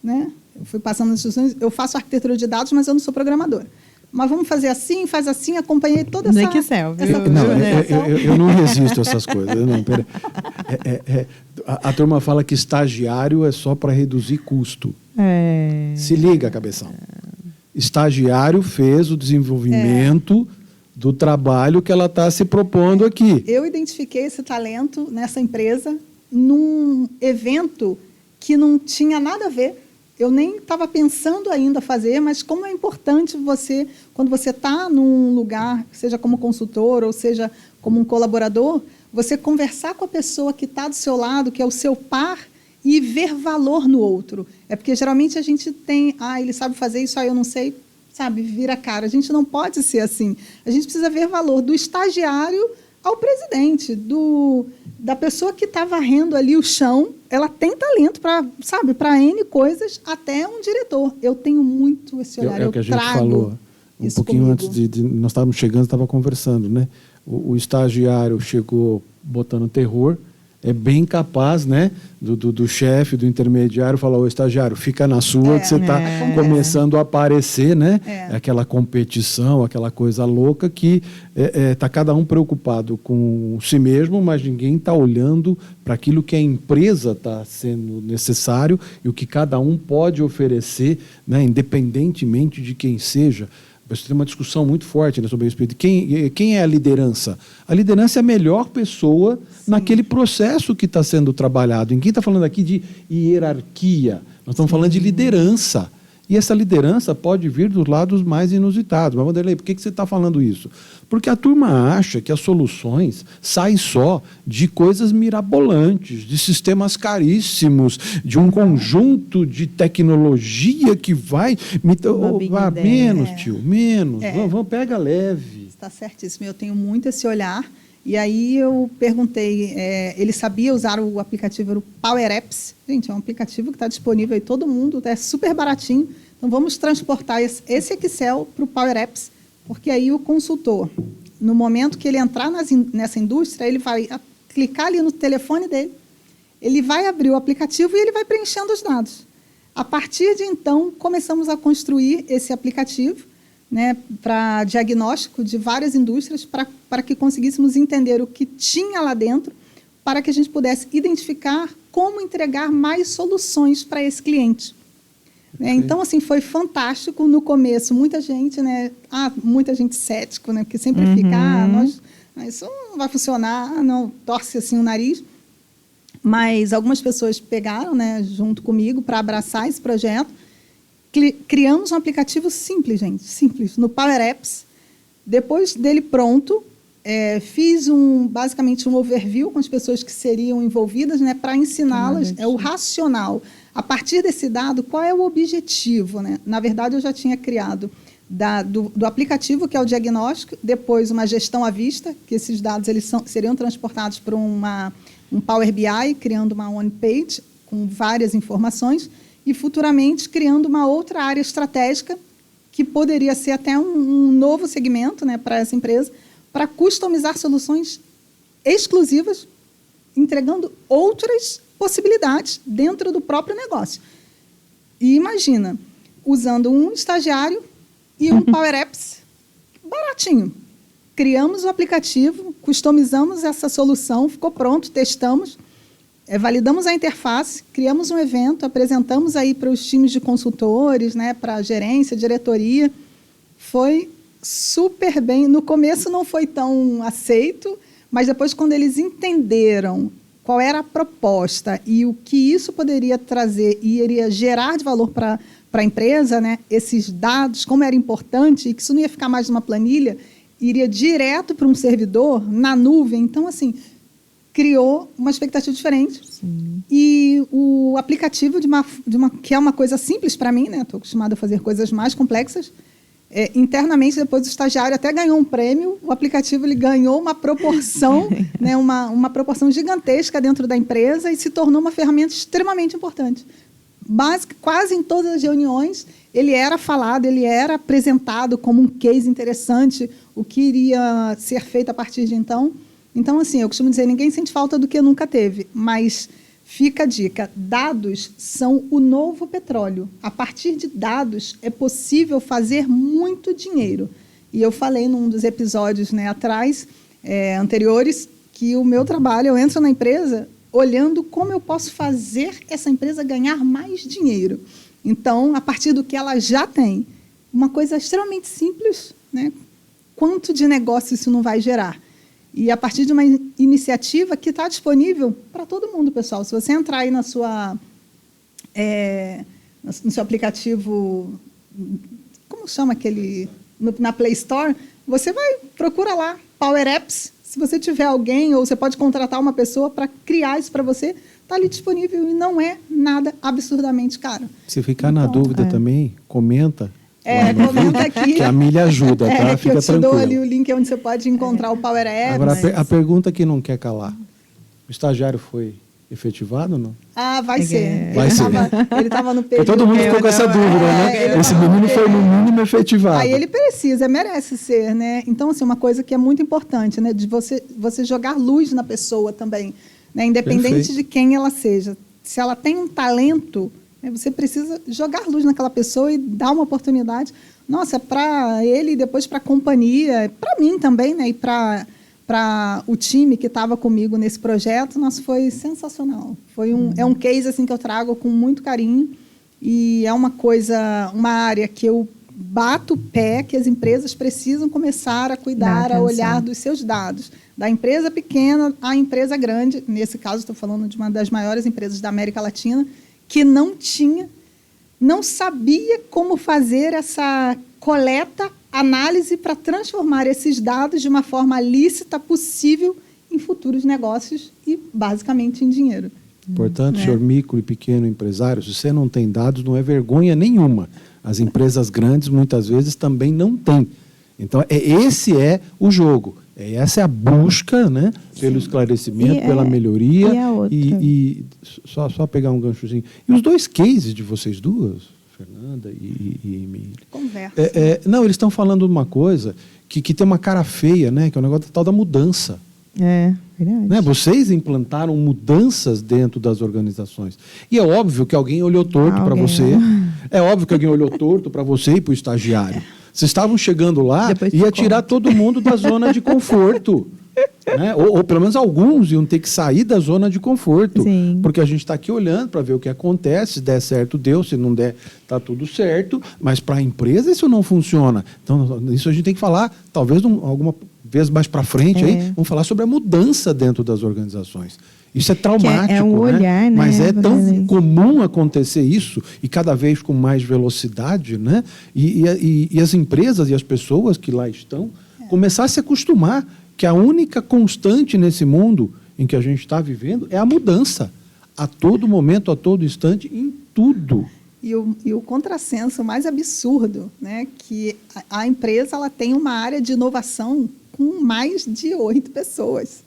né? Eu fui passando as instruções, eu faço arquitetura de dados, mas eu não sou programadora. Mas vamos fazer assim, faz assim, acompanhei toda essa... Excel, eu não resisto a essas coisas. A turma fala que estagiário é só para reduzir custo. Se liga, cabeção. Estagiário fez o desenvolvimento do trabalho que ela está se propondo aqui. Eu identifiquei esse talento nessa empresa num evento que não tinha nada a ver. Eu nem estava pensando ainda fazer, mas como é importante você, quando você está num lugar, seja como consultor ou seja como um colaborador, você conversar com a pessoa que está do seu lado, que é o seu par, e ver valor no outro. É porque, geralmente, a gente tem... ele sabe fazer isso, eu não sei, sabe, vira a cara. A gente não pode ser assim. A gente precisa ver valor do estagiário ao presidente, da pessoa que está varrendo ali o chão. Ela tem talento para N coisas, até um diretor. Eu tenho muito esse olhar. É o que a gente falou um pouquinho antes de nós estávamos chegando, estava conversando, né? O estagiário chegou botando terror, é bem capaz, né, do chefe, do intermediário, falar, ô estagiário, fica na sua, que você está começando a aparecer, né? Aquela competição, aquela coisa louca que está cada um preocupado com si mesmo, mas ninguém está olhando para aquilo que a empresa está sendo necessário e o que cada um pode oferecer, né, independentemente de quem seja. Tem uma discussão muito forte, né, sobre a respeito de quem é a liderança. A liderança é a melhor pessoa naquele processo que está sendo trabalhado. Ninguém está falando aqui de hierarquia, nós estamos falando de liderança. E essa liderança pode vir dos lados mais inusitados. Mas, Vanderlei, por que você está falando isso? Porque a turma acha que as soluções saem só de coisas mirabolantes, de sistemas caríssimos, de um conjunto de tecnologia que vai... menos, tio, menos. Vamos, pega leve. Está certíssimo. Eu tenho muito esse olhar. E aí eu perguntei, ele sabia usar o aplicativo, era o Power Apps. Gente, é um aplicativo que está disponível aí, todo mundo, é super baratinho. Então, vamos transportar esse Excel para o Power Apps, porque aí o consultor, no momento que ele entrar nessa indústria, ele vai clicar ali no telefone dele, ele vai abrir o aplicativo e ele vai preenchendo os dados. A partir de então, começamos a construir esse aplicativo, né, para diagnóstico de várias indústrias, para que conseguíssemos entender o que tinha lá dentro, para que a gente pudesse identificar como entregar mais soluções para esse cliente. Então, assim, foi fantástico. No começo, muita gente, né? Muita gente cético, né? Porque sempre fica, isso não vai funcionar, não, torce assim o nariz. Mas algumas pessoas pegaram, né, junto comigo para abraçar esse projeto. Criamos um aplicativo simples, gente, simples, no Power Apps. Depois dele pronto, fiz basicamente um overview com as pessoas que seriam envolvidas, né, para ensiná-las o racional. A partir desse dado, qual é o objetivo, né? Na verdade, eu já tinha criado do aplicativo, que é o diagnóstico, depois uma gestão à vista, que esses dados seriam transportados para um Power BI, criando uma on-page com várias informações, e futuramente criando uma outra área estratégica, que poderia ser até um novo segmento, né, para essa empresa, para customizar soluções exclusivas, entregando outras possibilidades dentro do próprio negócio. E imagina, usando um estagiário e um Power Apps baratinho. Criamos o aplicativo, customizamos essa solução, ficou pronto, testamos, validamos a interface, criamos um evento, apresentamos aí para os times de consultores, né, para a gerência, diretoria. Foi super bem. No começo não foi tão aceito, mas depois, quando eles entenderam qual era a proposta e o que isso poderia trazer e iria gerar de valor para a empresa, né, esses dados, como era importante, e que isso não ia ficar mais numa planilha, iria direto para um servidor na nuvem. Então, assim, criou uma expectativa diferente. Sim. E o aplicativo, que é uma coisa simples para mim, né, estou acostumada a fazer coisas mais complexas, internamente, depois o estagiário até ganhou um prêmio, o aplicativo ele ganhou uma proporção, né, uma proporção gigantesca dentro da empresa e se tornou uma ferramenta extremamente importante. Quase em todas as reuniões, ele era falado, ele era apresentado como um case interessante, o que iria ser feito a partir de então. Então, assim, eu costumo dizer, ninguém sente falta do que nunca teve, mas fica a dica, dados são o novo petróleo. A partir de dados é possível fazer muito dinheiro. E eu falei num dos episódios, né, anteriores, que o meu trabalho, eu entro na empresa olhando como eu posso fazer essa empresa ganhar mais dinheiro. Então, a partir do que ela já tem, uma coisa extremamente simples, né, quanto de negócio isso não vai gerar? E a partir de uma iniciativa que está disponível para todo mundo, pessoal. Se você entrar aí no seu aplicativo, como chama aquele? Na Play Store, você procura lá, Power Apps. Se você tiver alguém, ou você pode contratar uma pessoa para criar isso para você, está ali disponível e não é nada absurdamente caro. Se ficar na dúvida também, comenta. Comenta aqui. Que a Milha ajuda, tá? Fica tranquilo. Eu te dou ali o link onde você pode encontrar o Power Apps. Agora, a pergunta que não quer calar. O estagiário foi efetivado ou não? Vai ser. Vai ser. Ele estava no período. Todo mundo ficou com essa dúvida, né? Esse menino foi, no mínimo, efetivado. Aí ele merece ser, né? Então, assim, uma coisa que é muito importante, né? De você jogar luz na pessoa também, né? Independente de quem ela seja. Se ela tem um talento, você precisa jogar luz naquela pessoa e dar uma oportunidade. Nossa, para ele e depois para a companhia, para mim também, né? E para o time que estava comigo nesse projeto, nossa, foi sensacional. É um case assim, que eu trago com muito carinho e é uma área que eu bato o pé, que as empresas precisam começar a cuidar, a olhar dos seus dados. Da empresa pequena à empresa grande, nesse caso estou falando de uma das maiores empresas da América Latina, que não sabia como fazer essa coleta, análise para transformar esses dados de uma forma lícita possível em futuros negócios e, basicamente, em dinheiro. Portanto, senhor micro e pequeno empresário, se você não tem dados, não é vergonha nenhuma. As empresas grandes, muitas vezes, também não têm. Então, esse é o jogo. Essa é a busca, né, pelo esclarecimento, pela melhoria. E a outra. Só pegar um ganchozinho. E os dois cases de vocês duas Fernanda e Emília. Conversa. Não, eles estão falando uma coisa que tem uma cara feia, né? Que é o negócio tal da mudança. Verdade. Né? Vocês implantaram mudanças dentro das organizações. E é óbvio que alguém olhou torto para você. É óbvio que alguém olhou torto para você e para o estagiário. Vocês estavam chegando lá e ia tirar todo mundo da zona de conforto. Né? Ou pelo menos alguns iam ter que sair da zona de conforto. Sim. Porque a gente está aqui olhando para ver o que acontece. Se der certo, deu. Se não der, está tudo certo. Mas para a empresa isso não funciona. Então, isso a gente tem que falar, talvez alguma vez mais para frente, aí, vamos falar sobre a mudança dentro das organizações. Isso é traumático, é um olhar, né? Mas é tão comum acontecer isso, e cada vez com mais velocidade, né? E as empresas e as pessoas que lá estão começar a se acostumar que a única constante nesse mundo em que a gente está vivendo é a mudança. A todo momento, a todo instante, em tudo. E o contrassenso mais absurdo, né? Que a empresa ela tem uma área de inovação com mais de 8 pessoas.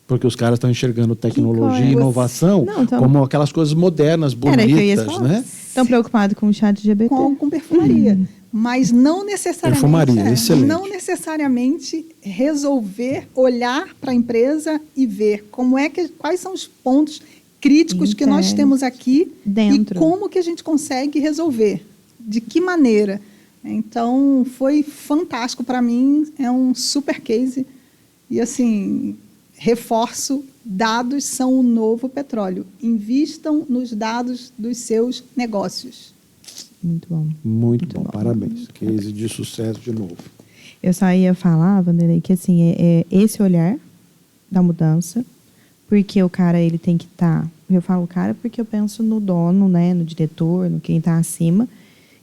Porque os caras estão enxergando tecnologia e inovação como aquelas coisas modernas, bonitas, né? Estão preocupados com o chat GPT. Com perfumaria. Mas não necessariamente, perfumaria, excelente. Não necessariamente resolver olhar para a empresa e ver quais são os pontos críticos que nós temos aqui dentro e como que a gente consegue resolver, de que maneira. Então, foi fantástico para mim, é um super case. E, assim, reforço, dados são o novo petróleo. Invistam nos dados dos seus negócios. Muito bom. Muito bom, parabéns. Case de sucesso de novo. Eu só ia falar, Vanderlei, que assim, é esse olhar da mudança, porque o cara, ele tem que estar... Eu falo cara porque eu penso no dono, né, no diretor, no quem está acima.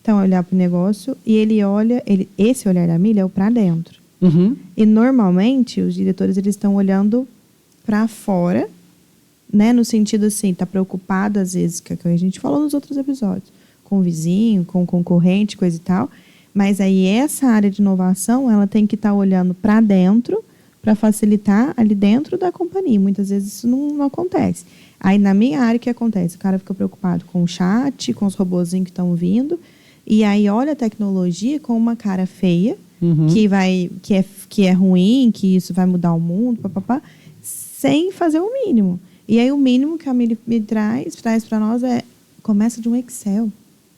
Então, olhar para o negócio e ele olha... esse olhar da milha é o para dentro. Uhum. E, normalmente, os diretores eles estão olhando para fora, né, no sentido assim, está preocupado, às vezes, que a gente falou nos outros episódios, com o vizinho, com o concorrente, coisa e tal. Mas aí essa área de inovação, ela tem que estar olhando para dentro, para facilitar ali dentro da companhia. Muitas vezes isso não acontece. Aí na minha área, o que acontece? O cara fica preocupado com o chat, com os robozinhos que estão vindo, e aí olha a tecnologia com uma cara feia, que é ruim, que isso vai mudar o mundo, sem fazer o mínimo. E aí o mínimo que a Mili me traz para nós começa de um Excel.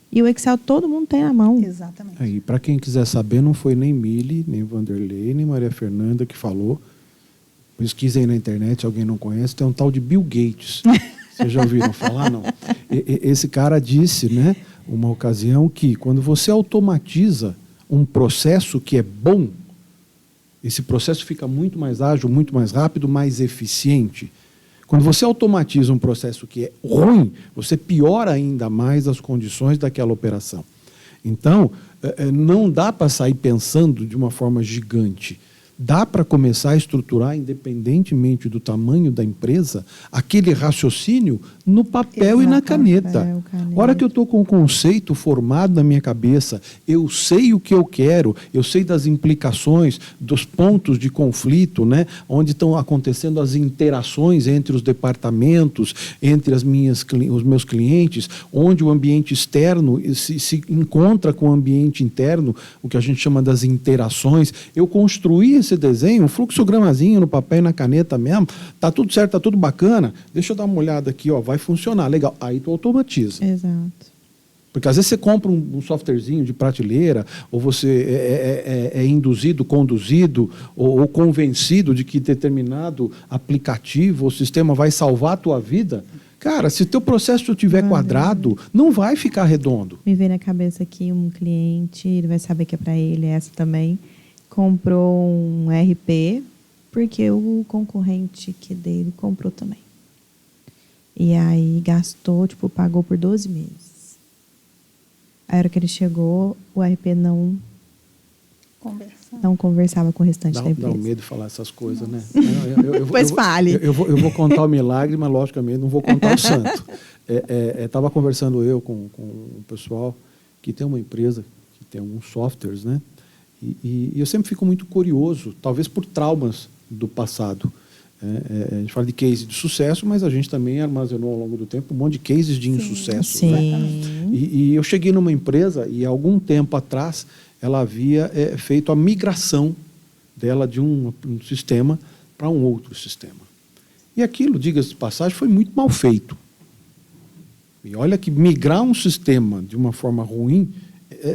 E o Excel todo mundo tem na mão. Exatamente. Aí, para quem quiser saber, não foi nem Mili, nem Vanderlei, nem Maria Fernanda que falou. Pesquisem aí na internet, se alguém não conhece, tem um tal de Bill Gates. Vocês já ouviram falar? Não. Esse cara disse, né, uma ocasião, que quando você automatiza um processo que é bom, esse processo fica muito mais ágil, muito mais rápido, mais eficiente. Quando você automatiza um processo que é ruim, você piora ainda mais as condições daquela operação. Então, não dá para sair pensando de uma forma gigante. Dá para começar a estruturar, independentemente do tamanho da empresa, aquele raciocínio no papel e na caneta. A hora que eu estou com o conceito formado na minha cabeça, eu sei o que eu quero, eu sei das implicações, dos pontos de conflito, né, onde estão acontecendo as interações entre os departamentos, entre os meus clientes, onde o ambiente externo se encontra com o ambiente interno, o que a gente chama das interações. Eu construí esse desenho, um fluxogramazinho no papel e na caneta mesmo, tá tudo certo, tá tudo bacana, deixa eu dar uma olhada aqui, ó, vai funcionar, legal, aí tu automatiza. Exato. Porque às vezes você compra um softwarezinho de prateleira, ou você é induzido, conduzido, ou convencido de que determinado aplicativo ou sistema vai salvar a tua vida. Cara, se teu processo estiver quadrado, não vai ficar redondo. Me vem na cabeça aqui um cliente, ele vai saber que é para ele, essa também, comprou um RP, porque o concorrente que dele comprou também. E aí gastou, pagou por 12 meses. A hora que ele chegou, o RP não conversava com o restante da empresa. Dá um medo de falar essas coisas, né? Pois fale. Eu vou contar o milagre, mas logicamente não vou contar o santo. Estava conversando eu com o pessoal que tem uma empresa, que tem alguns softwares, né? E eu sempre fico muito curioso, talvez por traumas do passado. A gente fala de case de sucesso, mas a gente também armazenou ao longo do tempo um monte de cases de insucesso. Sim. Né? E eu cheguei numa empresa e, algum tempo atrás, ela havia feito a migração dela de um sistema para um outro sistema. E aquilo, diga-se de passagem, foi muito mal feito. E olha que migrar um sistema de uma forma ruim,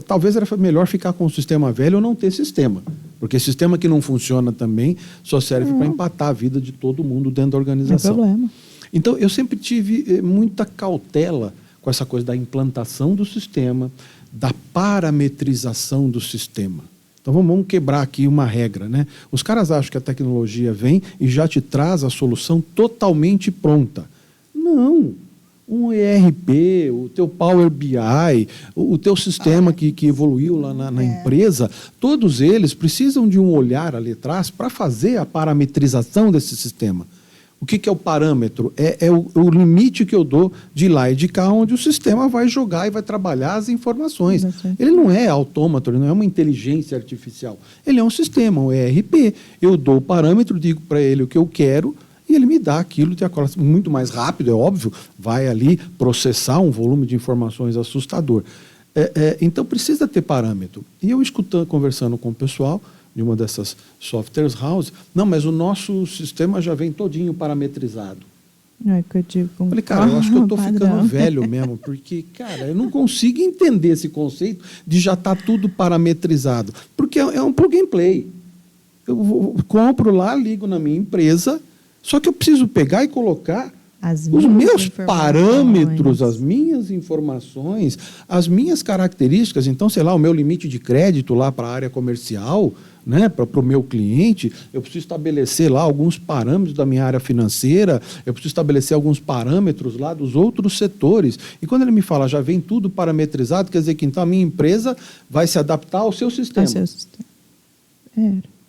talvez era melhor ficar com o sistema velho ou não ter sistema. Porque sistema que não funciona também só serve para empatar a vida de todo mundo dentro da organização. Não é problema. Então, eu sempre tive muita cautela com essa coisa da implantação do sistema, da parametrização do sistema. Então, vamos quebrar aqui uma regra, né? Os caras acham que a tecnologia vem e já te traz a solução totalmente pronta. Não. Um ERP, o teu Power BI, o teu sistema que evoluiu lá na empresa, todos eles precisam de um olhar ali atrás para fazer a parametrização desse sistema. O que é o parâmetro? É o limite que eu dou de lá e de cá, onde o sistema vai jogar e vai trabalhar as informações. Ele não é autômato, ele não é uma inteligência artificial. Ele é um sistema, um ERP. Eu dou o parâmetro, digo para ele o que eu quero e ele me dá aquilo de acordo, muito mais rápido, é óbvio, vai ali processar um volume de informações assustador. Então, precisa ter parâmetro. E eu conversando com o pessoal de uma dessas softwares house, não, mas o nosso sistema já vem todinho parametrizado. Falei, cara, eu acho que eu estou ficando velho mesmo, porque, cara, eu não consigo entender esse conceito de já estar tudo parametrizado, porque é um plug and play. Eu compro lá, ligo na minha empresa, só que eu preciso pegar e colocar os meus parâmetros, as minhas informações, as minhas características. Então, sei lá, o meu limite de crédito lá para a área comercial, né, para o meu cliente, eu preciso estabelecer lá alguns parâmetros da minha área financeira, eu preciso estabelecer alguns parâmetros lá dos outros setores. E quando ele me fala, já vem tudo parametrizado, quer dizer que então a minha empresa vai se adaptar ao seu sistema.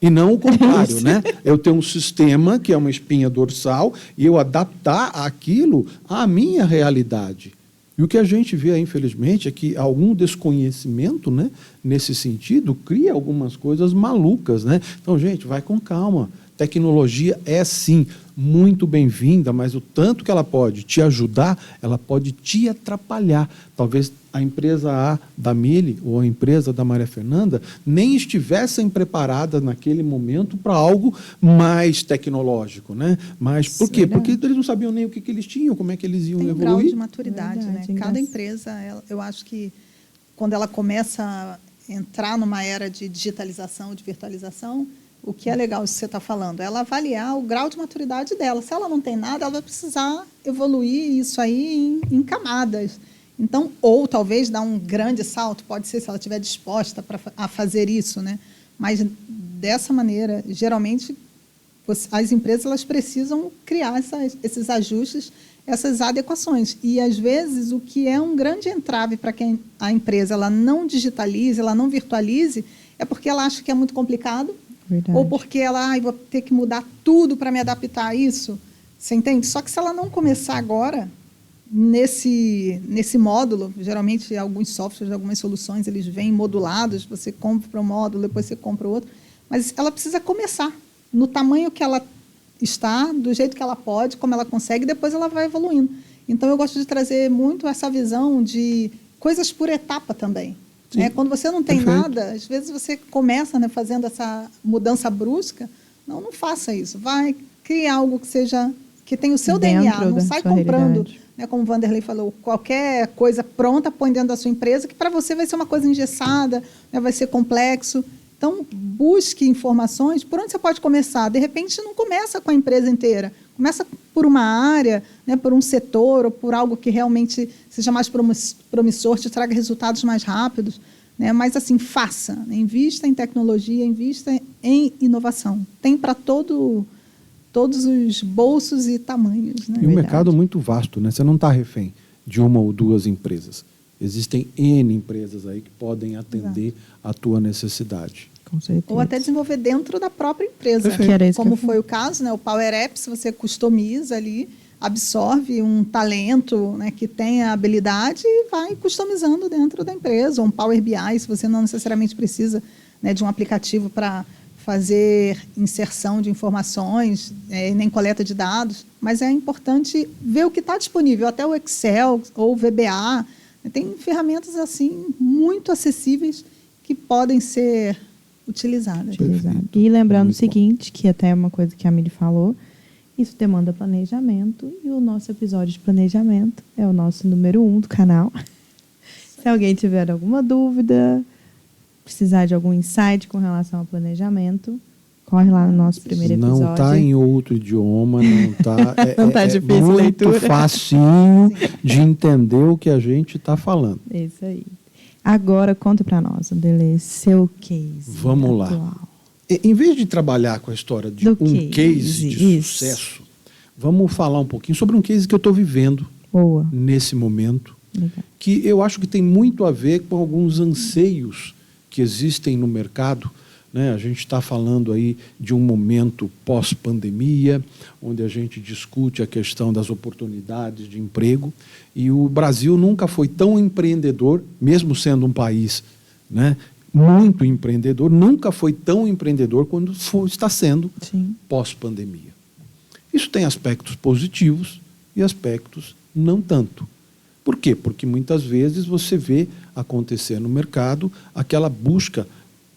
E não o contrário, né? Eu tenho um sistema que é uma espinha dorsal e eu adaptar aquilo à minha realidade. E o que a gente vê, infelizmente, é que algum desconhecimento, né, nesse sentido, cria algumas coisas malucas, né? Então, gente, vai com calma. Tecnologia é, sim, muito bem-vinda, mas o tanto que ela pode te ajudar, ela pode te atrapalhar. Talvez a empresa A da Mili ou a empresa da Maria Fernanda nem estivessem preparadas naquele momento para algo mais tecnológico, né? Mas por quê? Porque eles não sabiam nem o que eles tinham, como é que eles iam evoluir. Tem um grau de maturidade, né? Cada empresa, eu acho que quando ela começa a entrar numa era de digitalização, de virtualização, o que é legal isso que você está falando, ela avaliar o grau de maturidade dela. Se ela não tem nada, ela vai precisar evoluir isso aí em camadas. Então, ou talvez dar um grande salto, pode ser se ela estiver disposta a fazer isso, né? Mas dessa maneira, geralmente, as empresas elas precisam criar esses ajustes, essas adequações. E, às vezes, o que é um grande entrave para que a empresa ela não digitalize, ela não virtualize, é porque ela acha que é muito complicado. Verdade. Ou porque ela, vou ter que mudar tudo para me adaptar a isso. Você entende? Só que se ela não começar agora, nesse módulo, geralmente alguns softwares, algumas soluções, eles vêm modulados, você compra um módulo, depois você compra outro, mas ela precisa começar no tamanho que ela está, do jeito que ela pode, como ela consegue, depois ela vai evoluindo. Então, eu gosto de trazer muito essa visão de coisas por etapa também. Quando você não tem nada, às vezes você começa, né, fazendo essa mudança brusca. Não faça isso. Vai criar algo que tenha o seu DNA. Não sai comprando, né, como o Vanderlei falou, qualquer coisa pronta, põe dentro da sua empresa, que para você vai ser uma coisa engessada, né, vai ser complexo. Então, busque informações. Por onde você pode começar? De repente, não começa com a empresa inteira. Começa por uma área, né, por um setor, ou por algo que realmente seja mais promissor, te traga resultados mais rápidos. Né? Mas, assim, faça. Né? Invista em tecnologia, invista em inovação. Tem para todos os bolsos e tamanhos. Né? E um mercado muito vasto, né? Você não está refém de uma ou duas empresas. Existem N empresas aí que podem atender a tua necessidade. Ou até desenvolver dentro da própria empresa. Como foi o caso, né? O Power Apps, você customiza ali, absorve um talento, né, que tem a habilidade e vai customizando dentro da empresa. Ou um Power BI, se você não necessariamente precisa, né, de um aplicativo para fazer inserção de informações, nem coleta de dados, mas é importante ver o que está disponível, até o Excel ou o VBA, Tem ferramentas assim muito acessíveis que podem ser utilizadas. E lembrando o seguinte, que até é uma coisa que a Mili falou, isso demanda planejamento, e o nosso episódio de planejamento é o nosso número 1 do canal. Se alguém tiver alguma dúvida, precisar de algum insight com relação ao planejamento, corre lá no nosso primeiro episódio. Não está em outro idioma, não está. Não tá difícil a muito leitura. facinho de entender o que a gente está falando. Isso aí. Agora, conta para nós, Wanderley, seu case. Vamos atual. lá. Em vez de trabalhar com a história de Do um case de isso. sucesso, vamos falar um pouquinho sobre um case que eu estou vivendo Boa. nesse momento, Legal. que eu acho que tem muito a ver com alguns anseios que existem no mercado. Né? A gente está falando aí de um momento pós-pandemia, onde a gente discute a questão das oportunidades de emprego, e o Brasil nunca foi tão empreendedor, mesmo sendo um país, né, muito empreendedor, nunca foi tão empreendedor quando está sendo pós-pandemia. Isso tem aspectos positivos e aspectos não tanto. Por quê? Porque muitas vezes você vê acontecer no mercado aquela busca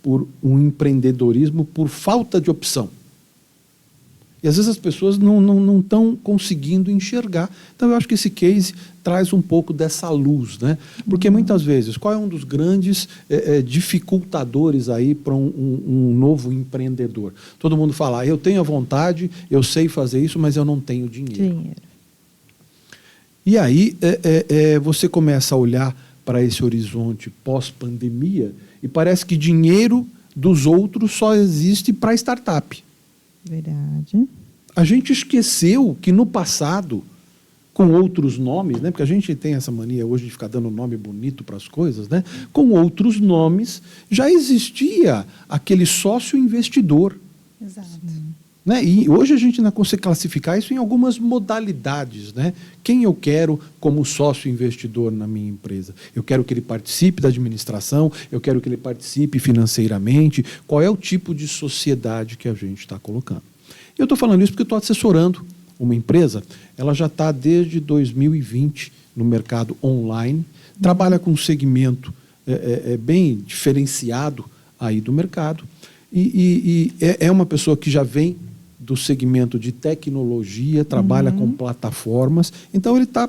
por um empreendedorismo por falta de opção. E às vezes as pessoas não estão conseguindo enxergar. Então eu acho que esse case traz um pouco dessa luz, né? Porque muitas vezes, qual é um dos grandes dificultadores aí para um novo empreendedor? Todo mundo fala, eu tenho a vontade, eu sei fazer isso, mas eu não tenho dinheiro. E aí você começa a olhar para esse horizonte pós-pandemia e parece que dinheiro dos outros só existe para startup. Verdade. A gente esqueceu que no passado, com outros nomes, né, porque a gente tem essa mania hoje de ficar dando nome bonito para as coisas, né, com outros nomes, já existia aquele sócio investidor. Exato. Né? E hoje a gente ainda consegue classificar isso em algumas modalidades. Né? Quem eu quero como sócio investidor na minha empresa? Eu quero que ele participe da administração, eu quero que ele participe financeiramente. Qual é o tipo de sociedade que a gente está colocando? Eu estou falando isso porque eu estou assessorando uma empresa, ela já está desde 2020 no mercado online, trabalha com um segmento bem diferenciado aí do mercado, e é uma pessoa que já vem do segmento de tecnologia, trabalha com plataformas, então ele está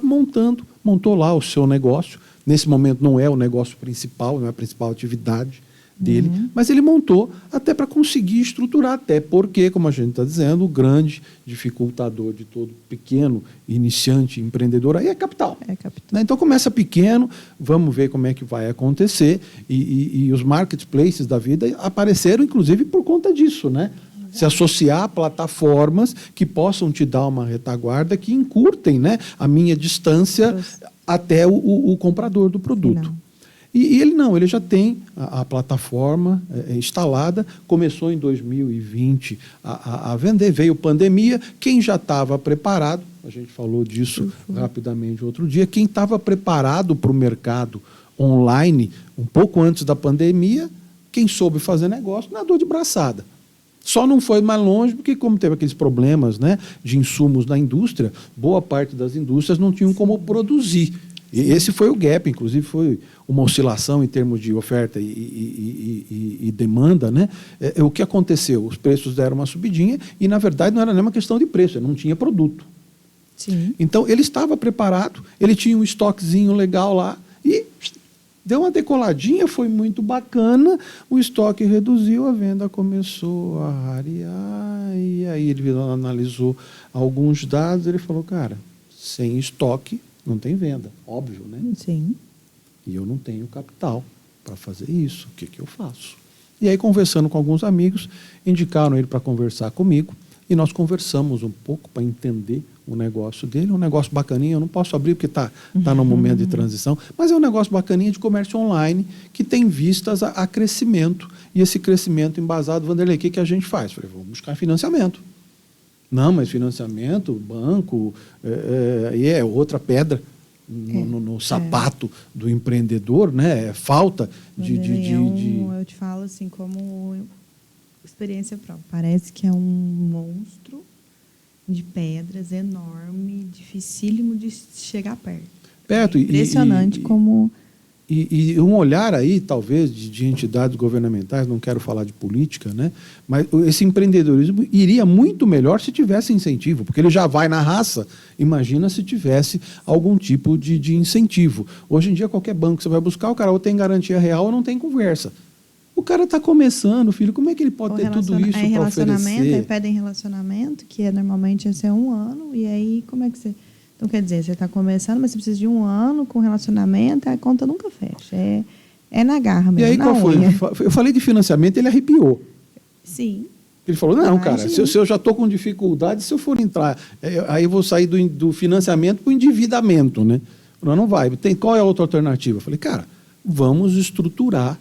montou lá o seu negócio. Nesse momento não é o negócio principal, não é a principal atividade dele, mas ele montou até para conseguir estruturar, até porque, como a gente está dizendo, o grande dificultador de todo pequeno iniciante empreendedor aí é capital. Né? Então começa pequeno, vamos ver como é que vai acontecer, e os marketplaces da vida apareceram inclusive por conta disso, né? Se associar a plataformas que possam te dar uma retaguarda, que encurtem, né, a minha distância até o comprador do produto. E ele já tem a plataforma instalada, começou em 2020 a vender, veio pandemia, quem já estava preparado, a gente falou disso rapidamente outro dia, quem estava preparado para o mercado online um pouco antes da pandemia, quem soube fazer negócio, nadou de braçada. Só não foi mais longe porque, como teve aqueles problemas, né, de insumos na indústria, boa parte das indústrias não tinham como produzir. E esse foi o gap, inclusive foi uma oscilação em termos de oferta e demanda. Né? O que aconteceu? Os preços deram uma subidinha e, na verdade, não era nem uma questão de preço, não tinha produto. Então, ele estava preparado, ele tinha um estoquezinho legal lá e deu uma decoladinha, foi muito bacana, o estoque reduziu, a venda começou a rarear, e aí ele analisou alguns dados, ele falou, cara, sem estoque não tem venda, óbvio, né? E eu não tenho capital para fazer isso, o que eu faço? E aí, conversando com alguns amigos, indicaram ele para conversar comigo, e nós conversamos um pouco para entender o negócio dele, um negócio bacaninha, eu não posso abrir porque está no momento de transição, mas é um negócio bacaninha de comércio online que tem vistas a crescimento, e esse crescimento embasado, Wanderley, o que a gente faz? Falei, vamos buscar financiamento. Não, mas financiamento, banco, é outra pedra no sapato do empreendedor, né? Falta de... Eu te falo assim, como experiência própria, parece que é um monstro de pedras, enorme, dificílimo de chegar perto. Perto. Impressionante como... E um olhar aí, talvez, de entidades governamentais, não quero falar de política, né? Mas esse empreendedorismo iria muito melhor se tivesse incentivo, porque ele já vai na raça. Imagina se tivesse algum tipo de incentivo. Hoje em dia, qualquer banco que você vai buscar, o cara ou tem garantia real ou não tem conversa. O cara está começando, filho, como é que ele pode ter tudo isso para oferecer? Aí pedem relacionamento, que normalmente esse é 1 ano, e aí como é que você... Então, quer dizer, você está começando, mas você precisa de 1 ano com relacionamento, a conta nunca fecha. É na garra mesmo. E aí, qual foi? Eu falei de financiamento, ele arrepiou. Sim. Ele falou, não, cara, se eu já estou com dificuldade, se eu for entrar, aí eu vou sair do financiamento para o endividamento, né? Não vai. Qual é a outra alternativa? Eu falei, cara, vamos estruturar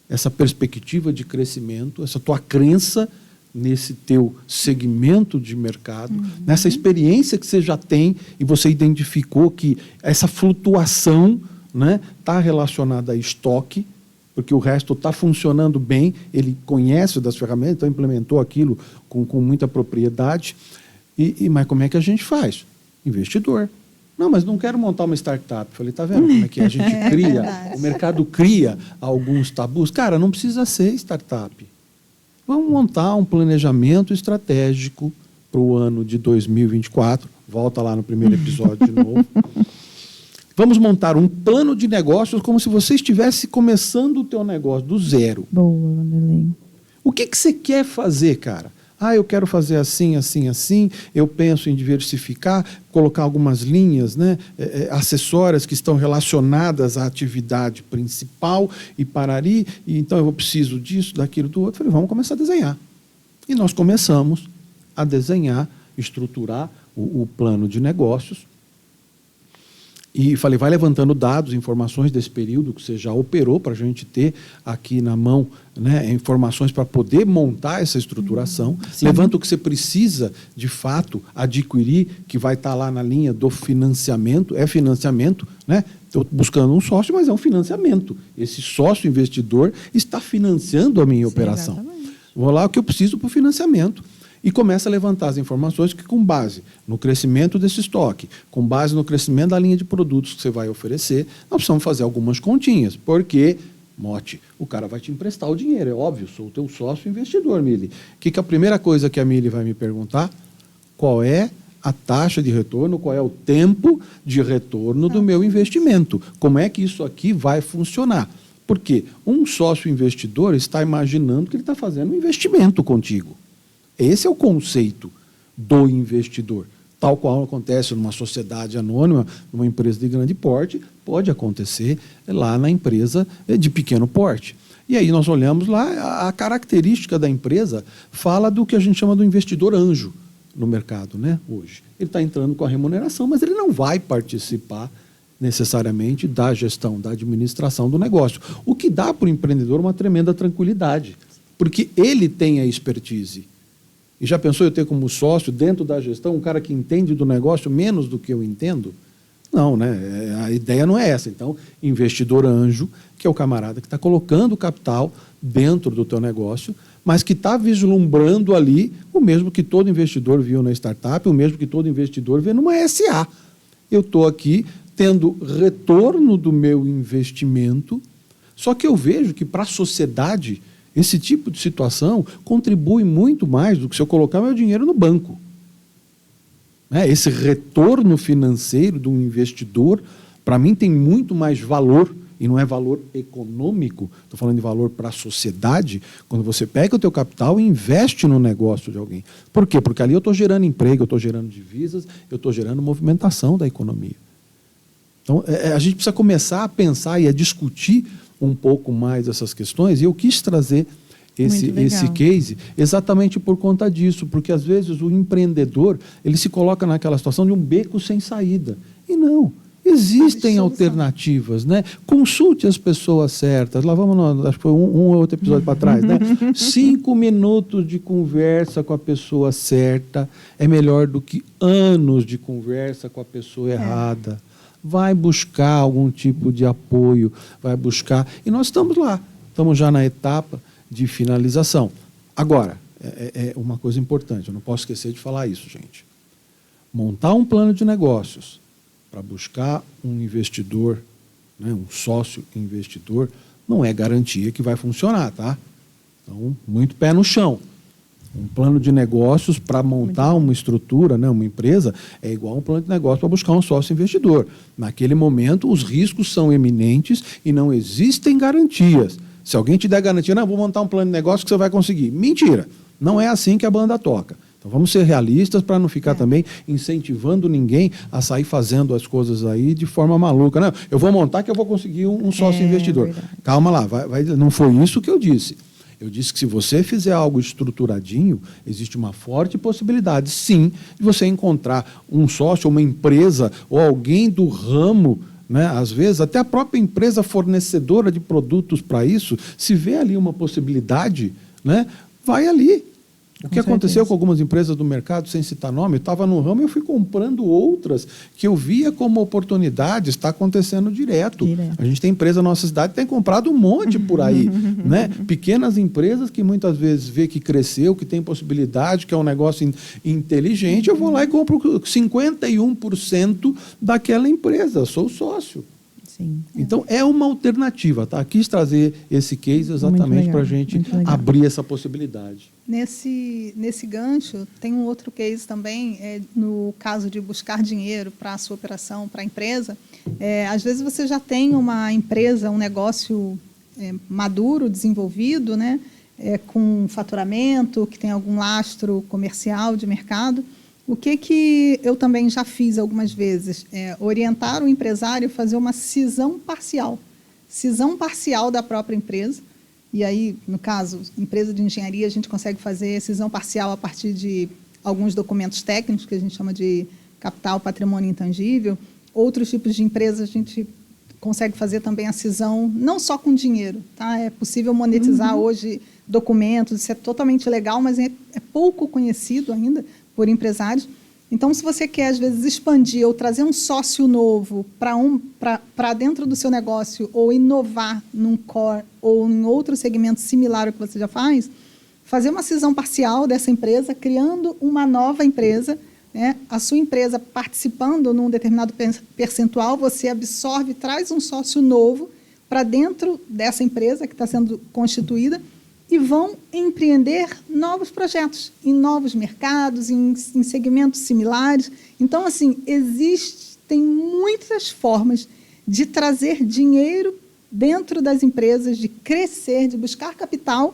essa perspectiva de crescimento, essa tua crença nesse teu segmento de mercado, nessa experiência que você já tem e você identificou que essa flutuação, né, está relacionada a estoque, porque o resto está funcionando bem, ele conhece das ferramentas, então implementou aquilo com muita propriedade. Mas como é que a gente faz? Investidor. Não, mas não quero montar uma startup. Falei, tá vendo como é que a gente cria, o mercado cria alguns tabus. Cara, não precisa ser startup. Vamos montar um planejamento estratégico para o ano de 2024. Volta lá no primeiro episódio de novo. Vamos montar um plano de negócios como se você estivesse começando o teu negócio do zero. Boa, Vanderlei. O que você quer fazer, cara? Eu quero fazer assim, assim, assim. Eu penso em diversificar, colocar algumas linhas, né, acessórias que estão relacionadas à atividade principal e parari. E então eu preciso disso, daquilo, do outro. Falei, vamos começar a desenhar. E nós começamos a desenhar, estruturar o plano de negócios. E falei, vai levantando dados, informações desse período que você já operou para a gente ter aqui na mão, né, informações para poder montar essa estruturação. Levanta o que você precisa, de fato, adquirir, que vai estar lá na linha do financiamento. É financiamento, né? Estou buscando um sócio, mas é um financiamento. Esse sócio investidor está financiando a minha operação. Exatamente. Vou lá o que eu preciso para o financiamento. E começa a levantar as informações que, com base no crescimento desse estoque, com base no crescimento da linha de produtos que você vai oferecer, nós precisamos fazer algumas continhas, porque, Mote, o cara vai te emprestar o dinheiro, é óbvio, sou o teu sócio investidor, Mili. A primeira coisa que a Mili vai me perguntar? Qual é a taxa de retorno, qual é o tempo de retorno do meu investimento? Como é que isso aqui vai funcionar? Porque um sócio investidor está imaginando que ele está fazendo um investimento contigo. Esse é o conceito do investidor. Tal qual acontece numa sociedade anônima, numa empresa de grande porte, pode acontecer lá na empresa de pequeno porte. E aí nós olhamos lá, a característica da empresa fala do que a gente chama do investidor anjo no mercado, né, hoje. Ele está entrando com a remuneração, mas ele não vai participar necessariamente da gestão, da administração do negócio. O que dá para o empreendedor uma tremenda tranquilidade, porque ele tem a expertise. E já pensou eu ter como sócio, dentro da gestão, um cara que entende do negócio menos do que eu entendo? Não, né? A ideia não é essa. Então, investidor anjo, que é o camarada que está colocando capital dentro do teu negócio, mas que está vislumbrando ali o mesmo que todo investidor viu na startup, o mesmo que todo investidor vê numa SA. Eu estou aqui tendo retorno do meu investimento, só que eu vejo que para a sociedade esse tipo de situação contribui muito mais do que se eu colocar meu dinheiro no banco. Esse retorno financeiro de um investidor, para mim, tem muito mais valor, e não é valor econômico, estou falando de valor para a sociedade, quando você pega o teu capital e investe no negócio de alguém. Por quê? Porque ali eu estou gerando emprego, eu estou gerando divisas, eu estou gerando movimentação da economia. Então, a gente precisa começar a pensar e a discutir um pouco mais essas questões, e eu quis trazer esse case exatamente por conta disso, porque às vezes o empreendedor ele se coloca naquela situação de um beco sem saída. E não, existem alternativas, né? Consulte as pessoas certas. Lá vamos, acho que foi um ou outro episódio para trás, né? 5 minutos de conversa com a pessoa certa é melhor do que anos de conversa com a pessoa errada. Vai buscar algum tipo de apoio, vai buscar. E nós estamos lá, estamos já na etapa de finalização. Agora, é uma coisa importante, eu não posso esquecer de falar isso, gente. Montar um plano de negócios para buscar um investidor, né, um sócio investidor, não é garantia que vai funcionar, tá? Então, muito pé no chão. Um plano de negócios para montar uma estrutura, né, uma empresa, é igual um plano de negócio para buscar um sócio investidor. Naquele momento, os riscos são eminentes e não existem garantias. Se alguém te der garantia, não, vou montar um plano de negócio que você vai conseguir. Mentira! Não é assim que a banda toca. Então, vamos ser realistas para não ficar também incentivando ninguém a sair fazendo as coisas aí de forma maluca. Não, eu vou montar que eu vou conseguir um sócio investidor. Verdade. Calma lá, não foi isso que eu disse. Eu disse que se você fizer algo estruturadinho, existe uma forte possibilidade, sim, de você encontrar um sócio, uma empresa ou alguém do ramo, né? Às vezes, até a própria empresa fornecedora de produtos para isso, se vê ali uma possibilidade, né? Vai ali. O que aconteceu com algumas empresas do mercado, sem citar nome, eu estava no ramo e eu fui comprando outras que eu via como oportunidade, está acontecendo direto. A gente tem empresa na nossa cidade que tem comprado um monte por aí. Né? Pequenas empresas que muitas vezes vê que cresceu, que tem possibilidade, que é um negócio inteligente, eu vou lá e compro 51% daquela empresa, eu sou sócio. Sim. Então, é uma alternativa, tá? Quis trazer esse case exatamente para a gente abrir essa possibilidade. Nesse gancho, tem um outro case também, no caso de buscar dinheiro para a sua operação, para a empresa. Às vezes você já tem uma empresa, um negócio maduro, desenvolvido, né? Com faturamento, que tem algum lastro comercial de mercado. O que eu também já fiz algumas vezes? Orientar o empresário a fazer uma cisão parcial da própria empresa. E aí, no caso, empresa de engenharia, a gente consegue fazer cisão parcial a partir de alguns documentos técnicos, que a gente chama de capital, patrimônio intangível. Outros tipos de empresas, a gente consegue fazer também a cisão, não só com dinheiro. Tá? É possível monetizar hoje documentos, isso é totalmente legal, mas é pouco conhecido ainda por empresários. Então, se você quer, às vezes, expandir ou trazer um sócio novo para dentro do seu negócio ou inovar num core ou em outro segmento similar ao que você já faz, fazer uma cisão parcial dessa empresa, criando uma nova empresa, né? A sua empresa participando num determinado percentual, você absorve, traz um sócio novo para dentro dessa empresa que está sendo constituída e vão empreender novos projetos em novos mercados, em segmentos similares. Então, assim, existem muitas formas de trazer dinheiro dentro das empresas, de crescer, de buscar capital,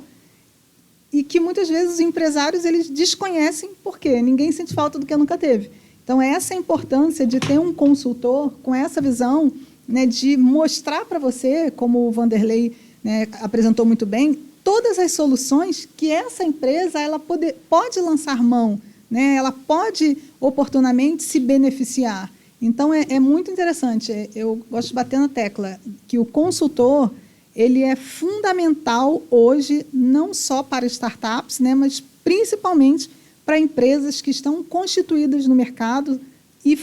e que muitas vezes os empresários eles desconhecem, porque ninguém sente falta do que nunca teve. Então, essa é a importância de ter um consultor com essa visão, né, de mostrar para você, como o Vanderlei, né, apresentou muito bem, todas as soluções que essa empresa ela pode lançar mão, né? Ela pode oportunamente se beneficiar. Então, é muito interessante. Eu gosto de bater na tecla que o consultor ele é fundamental hoje, não só para startups, né, mas principalmente para empresas que estão constituídas no mercado e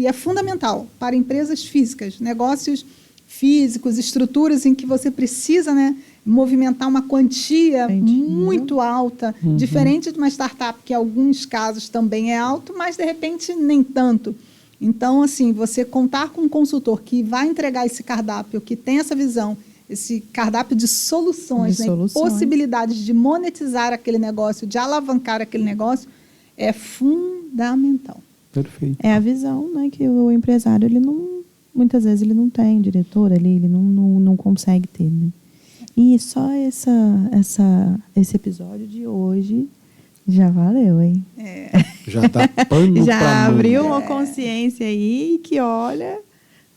é fundamental para empresas físicas, negócios físicos, estruturas em que você precisa, né, movimentar uma quantia muito alta, diferente de uma startup que em alguns casos também é alto, mas de repente nem tanto. Então, assim, você contar com um consultor que vai entregar esse cardápio, que tem essa visão, esse cardápio de soluções, né, possibilidades de monetizar aquele negócio, de alavancar aquele negócio, é fundamental. Perfeito. É a visão, né, que o empresário, ele não, muitas vezes ele não tem, diretor ali, ele não consegue ter, né? E só esse episódio de hoje já valeu, hein? Já está pano já abriu uma consciência aí que, olha,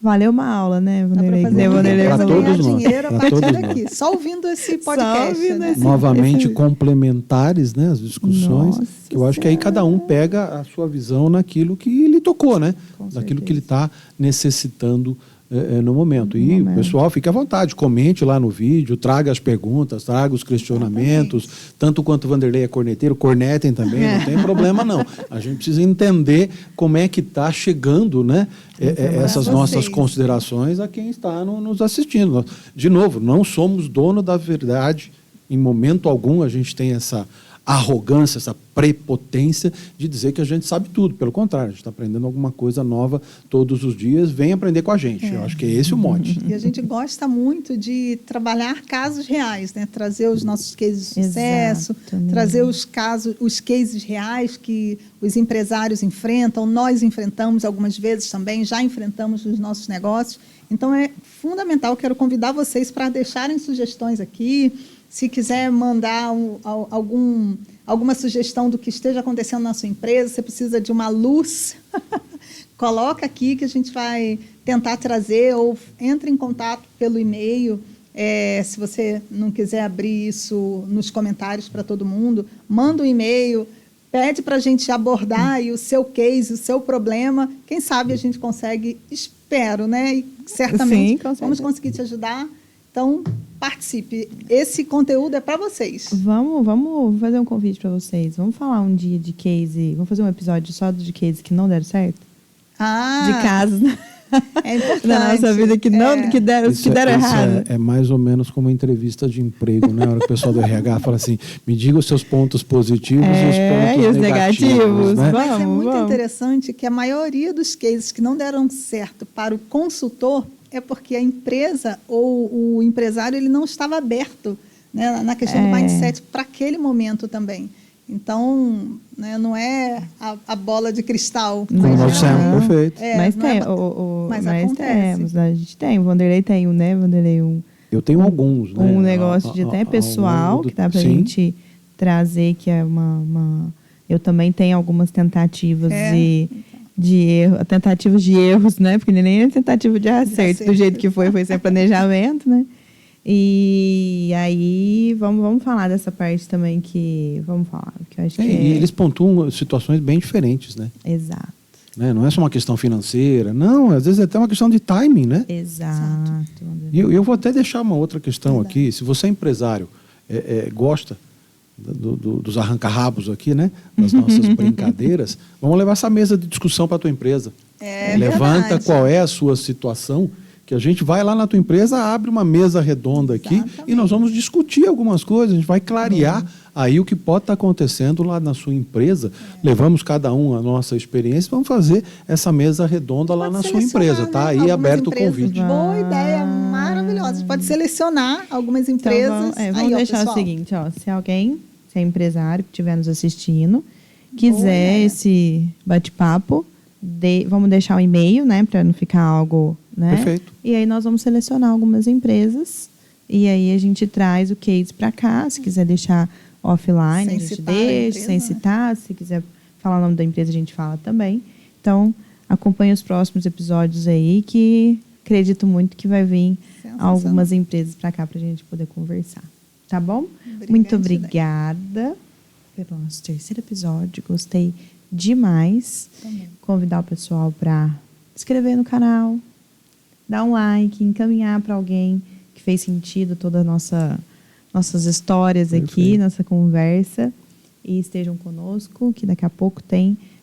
valeu uma aula, né, Vanderlei? Para todos nós. Dinheiro a partir daqui. Só ouvindo esse podcast. Né? Novamente complementares, né, as discussões. Nossa, que eu acho que aí cada um pega a sua visão naquilo que lhe tocou, né? Daquilo que ele está necessitando no momento. E, pessoal, fique à vontade, comente lá no vídeo, traga as perguntas, traga os questionamentos, tanto quanto o Vanderlei é corneteiro, cornetem também, não tem problema não. A gente precisa entender como é que está chegando, né, essas nossas considerações a quem está nos assistindo. De novo, não somos dono da verdade, em momento algum a gente tem essa arrogância, essa prepotência de dizer que a gente sabe tudo. Pelo contrário, a gente está aprendendo alguma coisa nova todos os dias. Vem aprender com a gente. Eu acho que é esse o mote. E a gente gosta muito de trabalhar casos reais, né? Trazer os nossos cases de sucesso, trazer os cases reais que os empresários enfrentam, nós enfrentamos algumas vezes também, já enfrentamos nos nossos negócios. Então, é fundamental, quero convidar vocês para deixarem sugestões aqui. Se quiser mandar alguma sugestão do que esteja acontecendo na sua empresa, você precisa de uma luz, coloca aqui que a gente vai tentar trazer, ou entre em contato pelo e-mail. Se você não quiser abrir isso nos comentários para todo mundo, manda um e-mail, pede para a gente abordar aí o seu case, o seu problema. Quem sabe a gente consegue, espero, né? E certamente vamos conseguir te ajudar. Então, participe. Esse conteúdo é para vocês. Vamos fazer um convite para vocês. Vamos falar um dia de case. Vamos fazer um episódio só de case que não deram certo? De casos, né? É importante. Na nossa vida que deram errado. É mais ou menos como uma entrevista de emprego, né? A hora que o pessoal do RH fala assim, me diga os seus pontos positivos e os pontos negativos. Né? Mas é muito interessante que a maioria dos cases que não deram certo para o consultor é porque a empresa ou o empresário ele não estava aberto, né, na questão do mindset para aquele momento também. Então, né, não é a bola de cristal. Perfeito. Mas acontece. Mas a gente tem, o Vanderlei tem, né, Vanderlei? Eu tenho alguns. Né? Um negócio de até pessoal que dá para a gente trazer, que é eu também tenho algumas tentativas de erro, tentativas de erros, né? Porque nem é tentativa de acerto, do jeito que foi sem planejamento, né? E aí, vamos falar dessa parte também que eu acho que e eles pontuam situações bem diferentes, né? Exato. Né? Não é só uma questão financeira, não, às vezes é até uma questão de timing, né? Exato. E eu vou até deixar uma outra questão aqui. Se você é empresário, gosta dos arranca-rabos aqui, né? Das nossas brincadeiras, vamos levar essa mesa de discussão para a tua empresa. Levanta verdade. Qual é a sua situação, que a gente vai lá na tua empresa, abre uma mesa redonda aqui e nós vamos discutir algumas coisas, a gente vai clarear aí o que pode estar acontecendo lá na sua empresa. Levamos cada um a nossa experiência, vamos fazer essa mesa redonda lá na sua empresa, tá? Aí aberto o convite. Boa ideia, maravilhosa. Você pode selecionar algumas empresas. Então, vamos deixar pessoal. O seguinte, se é empresário que estiver nos assistindo, quiser esse bate-papo, vamos deixar o e-mail, né, para não ficar algo, né? Perfeito. E aí nós vamos selecionar algumas empresas e aí a gente traz o case para cá. Se quiser deixar offline, a gente deixa, sem citar. Se quiser falar o nome da empresa, a gente fala também. Então, acompanhe os próximos episódios aí, que acredito muito que vai vir algumas empresas para cá para a gente poder conversar. Tá bom? Muito obrigada pelo nosso terceiro episódio. Gostei demais. Também. Convidar o pessoal para se inscrever no canal, dar um like, encaminhar para alguém que fez sentido todas nossas histórias aqui, nossa conversa. E estejam conosco, que daqui a pouco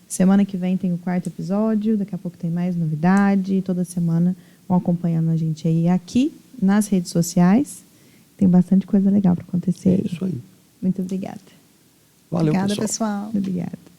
semana que vem tem o 4º episódio, daqui a pouco tem mais novidade. Toda semana vão acompanhando a gente aí aqui nas redes sociais. Tem bastante coisa legal para acontecer aí. Isso aí. Muito obrigada. Valeu, Obrigada, pessoal. Obrigada.